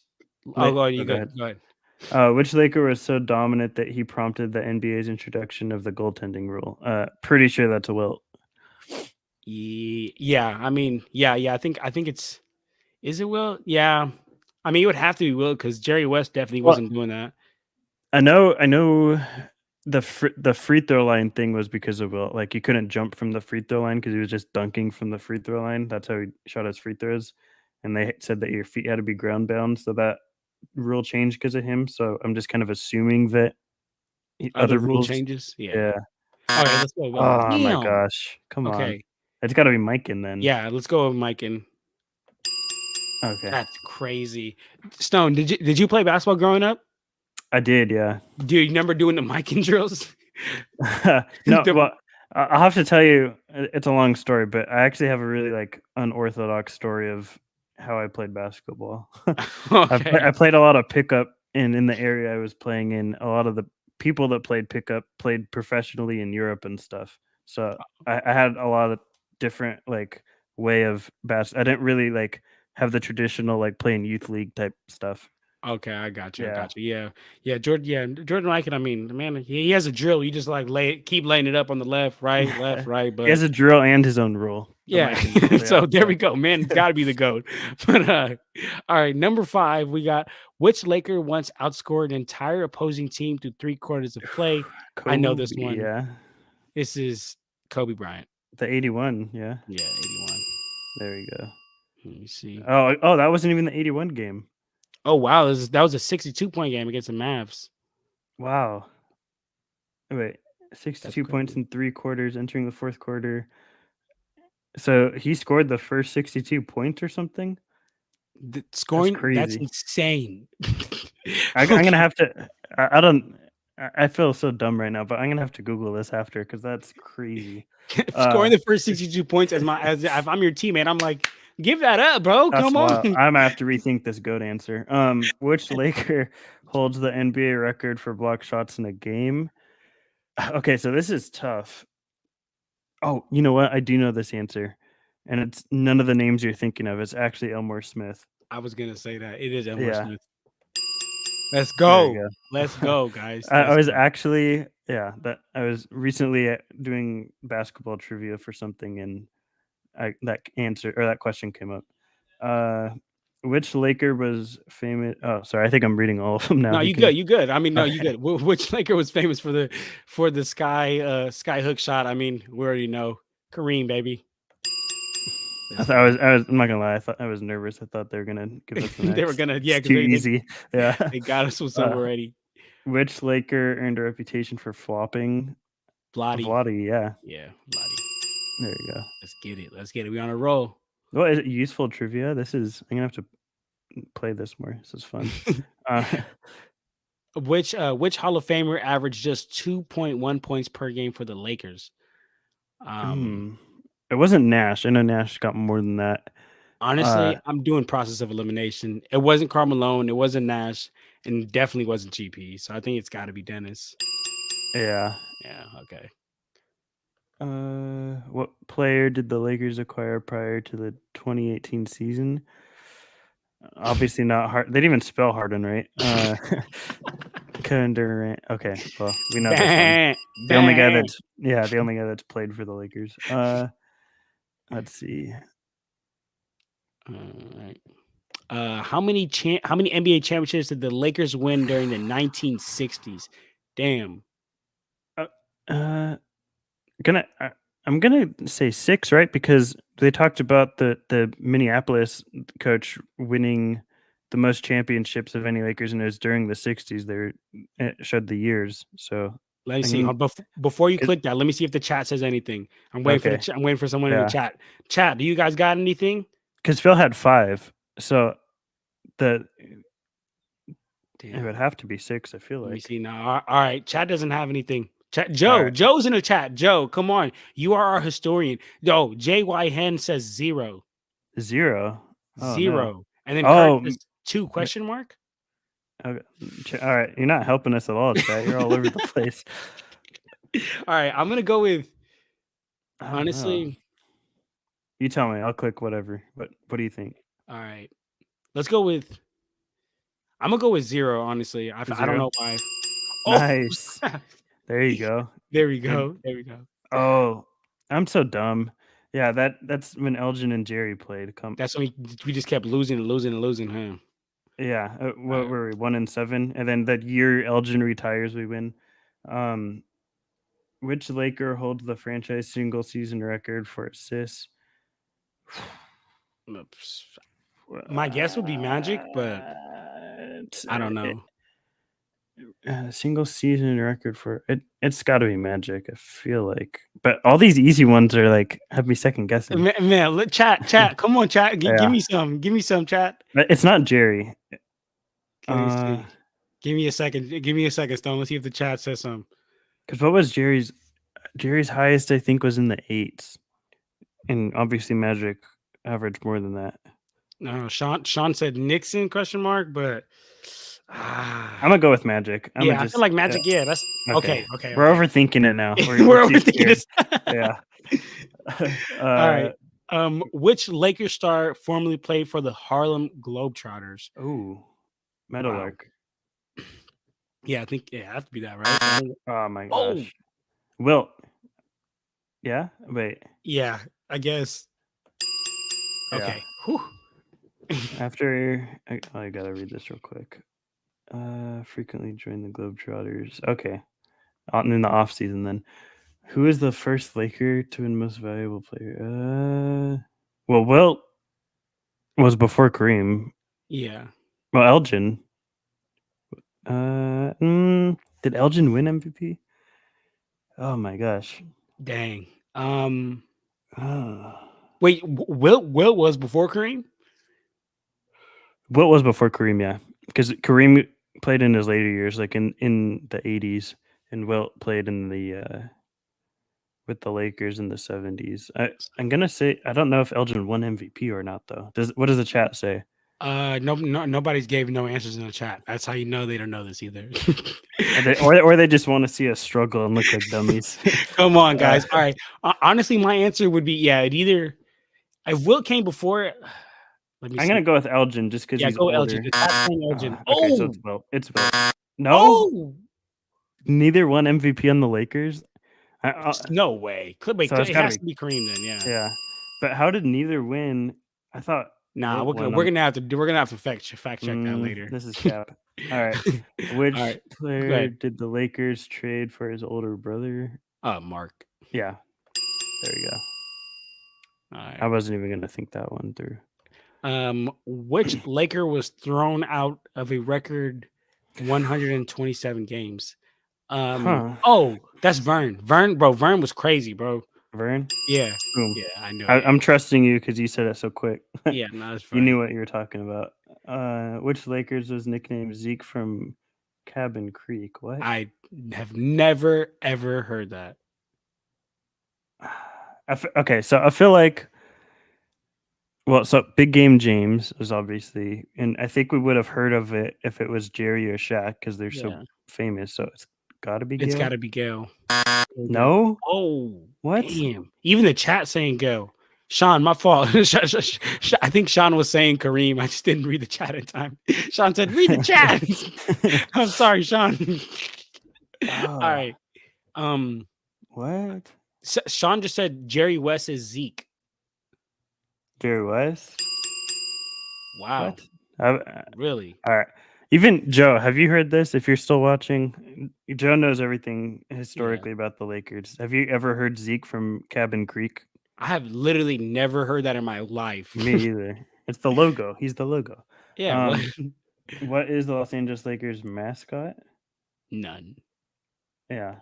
Oh, go ahead. oh, You go go. ahead. Go ahead. Which Laker was so dominant that he prompted the NBA's introduction of the goaltending rule? Pretty sure that's a Wilt. Yeah. I mean, yeah. I think it's. Is it Will? Yeah. I mean, it would have to be Will because Jerry West definitely Well, wasn't doing that. I know the free throw line thing was because of Wilt. Like he couldn't jump from the free throw line because he was just dunking from the free throw line. That's how he shot his free throws. And they said that your feet had to be ground bound, so that rule changed because of him. So I'm just kind of assuming that Other other rule rules. changes. Yeah. Yeah. Okay. Let's go. Will. Oh my Damn. gosh! Come on, Okay. it's got to be Mike in then. Yeah. Let's go with Mike and. Okay, That's crazy. Stone, did you play basketball growing up? I did. Yeah. Do you remember doing the Mike and drills? No, The- well, I'll have to tell you. It's a long story, but I actually have a really like unorthodox story of how I played basketball. okay. I played a lot of pickup, and in the area I was playing in, a lot of the people that played pickup played professionally in Europe and stuff. So I had a lot of different like way of I didn't really like have the traditional like playing youth league type stuff. Okay, I got you. I Yeah. got you. Yeah, yeah, Jordan. Yeah, Jordan Mikan. I mean, man, he has a drill. You just like keep laying it up on the left, right. He has But a drill and his own rule. The yeah, Mike and drill. so there Yeah. we go. Man, it's got to be the goat. But all right, number 5, we got which Laker once outscored an entire opposing team through 3/4 of play. I know this Kobe, one. yeah. This is Kobe Bryant. The 81, yeah. Yeah, 81. There you go. Let me see. Oh, that wasn't even the 81 game. Oh wow, that was a 62-point game against the Mavs. Wow. Wait, That's 62 points crazy. in 3/4 entering the fourth quarter. So he scored the first 62 points or something? The That's scoring, that's crazy. insane. I'm Okay. gonna have to. I don't. I feel so dumb right now, but I'm gonna have to Google this after because that's crazy. Scoring the first 62 points as if I'm your teammate, I'm like, give that up, bro. That's Come on. wild. I'm gonna have to rethink this goat answer. Which Laker holds the NBA record for block shots in a game? Okay, so this is tough. Oh, you know what? I do know this answer, and it's none of the names you're thinking of. It's actually Elmore Smith. I was gonna say that. It is Elmore Yeah. Smith. Let's There we go. go. Let's go, guys. I Let's was go. actually, yeah, that I was recently doing basketball trivia for something, and that answer or that question came up. Uh, which Laker was famous? Oh, sorry, I think I'm reading all of them now No, you good. because You good. I mean, no, you okay. good. Which Laker was famous for the sky hook shot? I mean, we already know Kareem, baby. I Let's thought go. I was. I'm not gonna lie. I thought I was nervous. I thought they were gonna give us the They were next. gonna, yeah, It's because too they easy. Yeah. they got us with some Uh, already. which Laker earned a reputation for flopping? Bloody. Vladdy. Yeah. Yeah, bloody. There you go. Let's get it. Let's get it. We on a roll. What is it? Useful trivia? This is. I'm gonna have to play this more. This is fun. Uh, Which Hall of Famer averaged just 2.1 points per game for the Lakers? Um, hmm. It wasn't Nash. I know Nash got more than that. Honestly, I'm doing process of elimination. It wasn't Karl Malone, it wasn't Nash, and definitely wasn't GP. So I think it's got to be Dennis. Yeah. Yeah. Okay. What player did the Lakers acquire prior to the 2018 season? Obviously not hard. They didn't even spell Harden right. Kevin Durant. Okay, well we know this one. Bang, The only guy bang. that's played for the Lakers. Let's see. All right. How many NBA championships did the Lakers win during the 1960s? Damn. Uh, uh gonna I'm gonna say 6, right? Because they talked about the Minneapolis coach winning the most championships of any Lakers, and it was during the 60s. It showed the years. So Let me I see. can Before you click that, let me see if the chat says anything. I'm waiting for okay, I'm waiting for someone in the yeah, chat. Chat, do you guys got anything? because Phil had 5, so the it would Damn. have to be 6. I feel Let me like see now. All right. Chat doesn't have anything. Chat, all Joe. right, Joe's in the chat. Joe, come on. You are our historian. Yo, JY Hen says 0. 0. Oh no. 0. And then Kurt Oh, says 2 question mark. okay. All right. You're not helping us at all, chat. You're all over the place. All right. I'm gonna go with I don't know. honestly. You tell me. I'll click whatever. What do you think? All right. Let's go with I'm gonna go with 0, honestly. I don't 0. know why. Oh, Nice. There you go. there we And go. There we go. oh, I'm so dumb. Yeah, that's when Elgin and Jerry played. Come, That's when we just kept losing and losing and losing, huh? yeah. All What right. were we? 1-7, and then that year Elgin retires, we win. Um, which Laker holds the franchise single season record for assists? Oops. My guess would be Magic, but I don't know. Single season record for it. It's got to be Magic. I feel like, but all these easy ones are like have me second guessing. Man, let chat. Come on, chat. Give Yeah, me some. Give me some, chat. but it's not Jerry. Let me Uh, see. Give me a second. Give me a second, Stone. Let's see if the chat says something. because what was Jerry's highest? I think was in the 8s, and obviously Magic averaged more than that. No, Sean said Nixon question mark, but I'm gonna go with Magic. I'm gonna yeah, I feel just like Magic. Yeah, that's okay. okay. We're overthinking it now. We're We're too overthinking scared. this. Yeah. All right. Which Lakers star formerly played for the Harlem Globetrotters? Oh, Wow. Meadowlark. Yeah, I think it has to be that, right? Oh my Oh, gosh. Will. Yeah. Wait. yeah. I guess. Yeah. Okay. Whew. After I gotta read this real quick. Frequently join the Globetrotters. Okay. In the off season then. Who is the first Laker to win most valuable player? Well, Wilt was before Kareem. Yeah. Well, Elgin. Did Elgin win MVP? Oh my gosh. Dang. Uh, Wait. Will was before Kareem? Wilt was before Kareem, yeah. Because Kareem played in his later years, like in the 80s, and Wilt played in the with the Lakers in the 70s. I'm gonna say I don't know if Elgin won MVP or not though. What does the chat say? No, nobody's gave no answers in the chat. That's how you know they don't know this either. Or they just want to see us struggle and look like dummies. Come on, guys. All right. Honestly, my answer would be yeah. It either if Will came before, Let me I'm see. gonna go with Elgin just because Yeah, he's go LG. older. The top 10 Elgin. Okay, so Oh, it's Wilt. It's Wilt. No, oh, neither won MVP on the Lakers. no way. Wait, So it's it got to has be to be Kareem then. Yeah. yeah. But how did neither win? I thought Nah, Wilt won we're them. gonna have to fact check that later. This is cap. All right. All Which right, go player ahead. did the Lakers trade for his older brother? Mark. Yeah, there you go. All I right. wasn't even gonna think that one through. Which Laker was thrown out of a record 127 games? Huh? Oh, that's Vern. Vern was crazy, bro. Vern? Yeah, Boom. yeah, I know. Yeah, I'm trusting you because you said it so quick. yeah, no, it's You Vern. knew what you were talking about. Which Lakers was nicknamed Zeke from Cabin Creek? What? I have never ever heard that. Okay, so I feel like so Big Game James was obviously, and I think we would have heard of it if it was Jerry or Shaq because they're so Yeah, famous. So it's got to be it's got Gale. to be Gale. Go. No, Oh, what? damn! Even the chat saying go. Sean, my fault. I think Sean was saying Kareem. I just didn't read the chat in time. Sean said, "Read the chat." I'm sorry, Sean. All Oh, right. Um, what? Sean just said Jerry West is Zeke. Jerry West? Wow, What? really? All right. Even Joe, have you heard this? If you're still watching, Joe knows everything Yeah. historically about the Lakers. Have you ever heard Zeke from Cabin Creek? I have literally never heard that in my life. Me either. It's the logo. He's the logo. Yeah, what? What is the Los Angeles Lakers mascot? None. Yeah,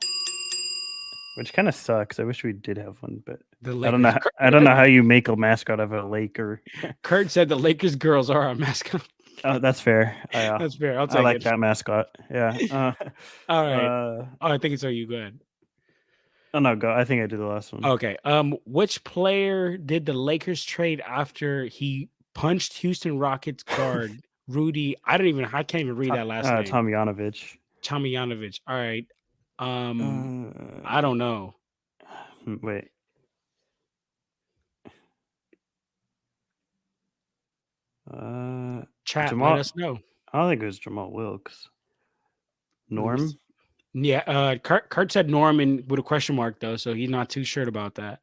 which kind of sucks. I wish we did have one, but The I don't know. Lakers. I don't know how you make a mascot of a Laker. Kurt said the Lakers girls are our mascot. Oh, that's fair. Yeah, That's fair. I'll I take like it. that mascot. Yeah. All right. Uh, Oh, I think it's you. Go ahead. oh no, go. I think I did the last one. Okay. Which player did the Lakers trade after he punched Houston Rockets guard Rudy? I can't even read that last name. Tomjanovich. Tomjanovich. All right. I Uh, don't know. wait. Chat, let Jamal. us know. I don't think it was Jamal Wilkes. Norm. Yeah, Kurt said Norman with a question mark though, so he's not too sure about that.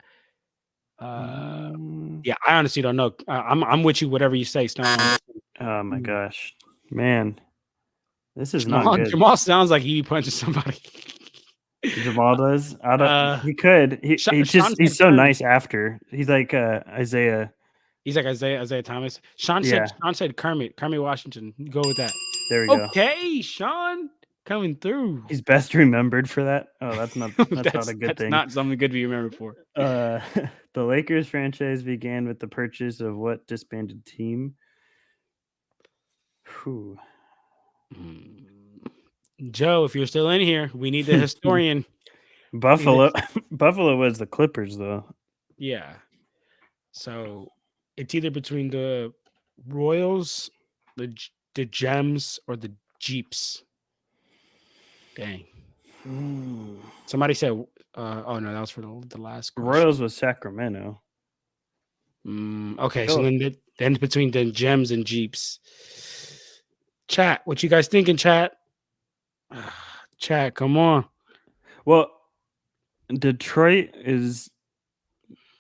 Yeah, I honestly don't know. I'm with you. Whatever you say, Stone. Oh my gosh, man, this is not Jamal, good. Jamal sounds like he punches somebody. Jamal does. I don't. He could. Sean He's said so Kermit. nice after. He's like Isaiah. He's like Isaiah Thomas. Sean said Kermit Washington. Go with that. There we go. Okay, Sean coming through. He's best remembered for that. Oh, that's not not a good thing. Not something good to be remembered for. The Lakers franchise began with the purchase of what disbanded team? Whew. Joe, if you're still in here, we need the historian. Buffalo. Buffalo was the Clippers, though. Yeah. So it's either between the Royals, the Gems, or the Jeeps. Dang. Somebody said, oh no, that was for the last question. Royals was Sacramento. Okay, so then between the Gems and Jeeps. Chat, what you guys thinking, chat? Chat, come on. Well, Detroit is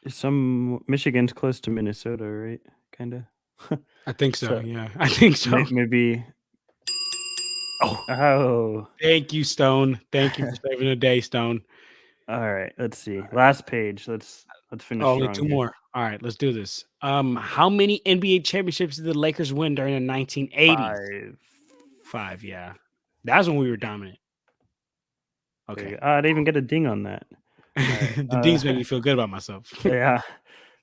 Michigan's close to Minnesota, right? Kind of. I think so. Yeah, I think so. Maybe. Oh. Thank you, Stone. Thank you for saving the day, Stone. All right, let's see. Last page. Let's finish. Only two more. All right, let's do this. How many NBA championships did the Lakers win during the 1980s? 5. Yeah, that's when we were dominant. Okay, I didn't even get a ding on that. Right. The dings make me feel good about myself. Yeah.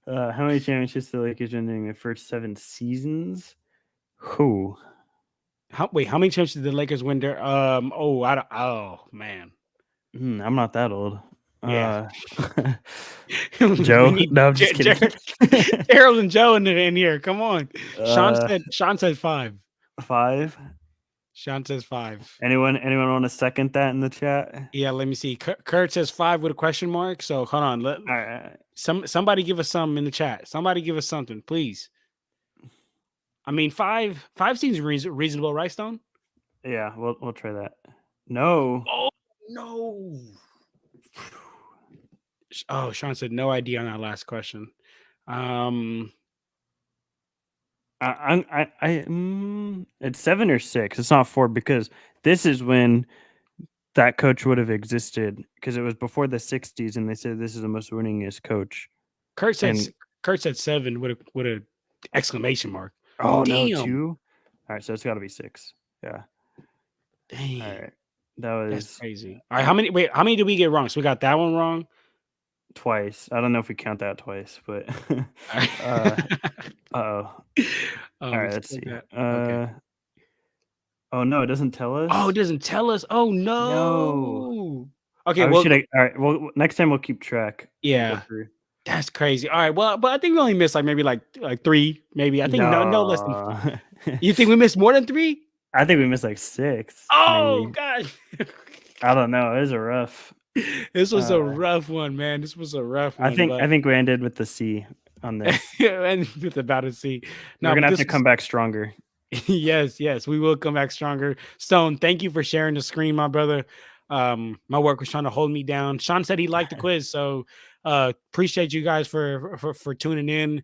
How many championships did the Lakers win during their first 7 seasons? Who? How many championships did the Lakers win there? Oh man. I'm not that old. Yeah. Joe? No, I'm just kidding. Harold and Joe in here. Come on. Sean said 5. 5? Sean says 5. Anyone want to second that in the chat? Yeah, let me see. Kurt says 5 with a question mark. So hold on. All right. Somebody give us something in the chat. Somebody give us something, please. I mean, five seems reasonable, right, Stone? Yeah, we'll try that. No. Oh no! Oh, Sean said no idea on that last question. Um, It's 7 or 6. It's not 4 because this is when that coach would have existed because it was before the 60s, and they said this is the most winningest coach. Kurt said And Kurt said 7 with a exclamation mark. oh no, Damn, 2. All right, so it's got to be 6. Yeah. All dang, right, that that's was crazy. All right, how many? Wait, how many did we get wrong? So we got that one wrong. twice. I don't know if we count that twice, but All right. oh. All right, let's Skip see. that. Okay. Oh no, it doesn't tell Oh, us. it doesn't tell us. Oh No. no. Okay, I well, should. All right. Well, next time we'll keep track and go yeah, through. that's crazy. All right, well, but I think we only missed like maybe like 3, maybe. I think no less than. No. You think we missed more than 3? I think we missed like 6, Oh maybe. god. I don't know. It was a rough. This was a Uh, rough one, man. This was a rough I one, think but I think we ended with the C on this. and with about to see. We're No, gonna but have this to was come back stronger. yes, we will come back stronger. Stone, thank you for sharing the screen, my brother. My work was trying to hold me down. Sean said he liked the quiz, so appreciate you guys for tuning in.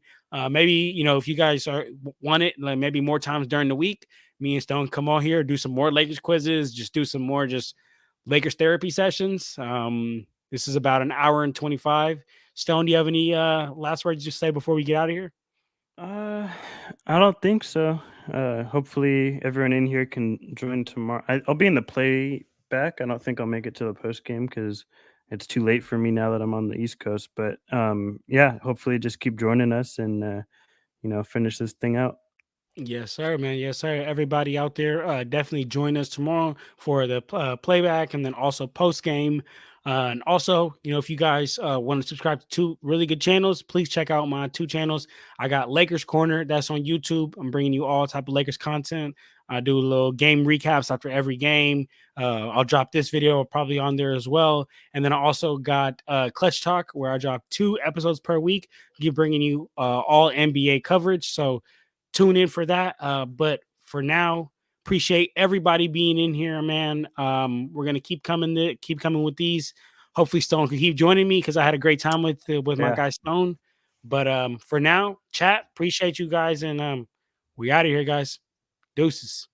Maybe if you guys want it, like maybe more times during the week, me and Stone come on here, do some more Lakers quizzes, just do some more just Lakers therapy sessions. This is about an hour and 25. Stone, do you have any last words to say before we get out of here? Uh, I don't think so. Hopefully everyone in here can join tomorrow. I'll be in the playback. I don't think I'll make it to the post game because it's too late for me now that I'm on the East Coast. But yeah, hopefully just keep joining us and finish this thing out. Yes, sir, man. Yes, sir. Everybody out there, definitely join us tomorrow for the playback and then also post game. And also, if you guys want to subscribe to 2 really good channels, please check out my 2 channels. I got Lakers Corner, that's on YouTube. I'm bringing you all type of Lakers content. I do a little game recaps after every game. I'll drop this video probably on there as well. And then I also got Clutch Talk, where I drop 2 episodes per week, bringing you all NBA coverage. So tune in for that. But for now, appreciate everybody being in here, man. We're gonna keep coming with these. Hopefully, Stone can keep joining me because I had a great time with my Yeah. guy Stone. But for now, chat. Appreciate you guys, and we out of here, guys. Deuces.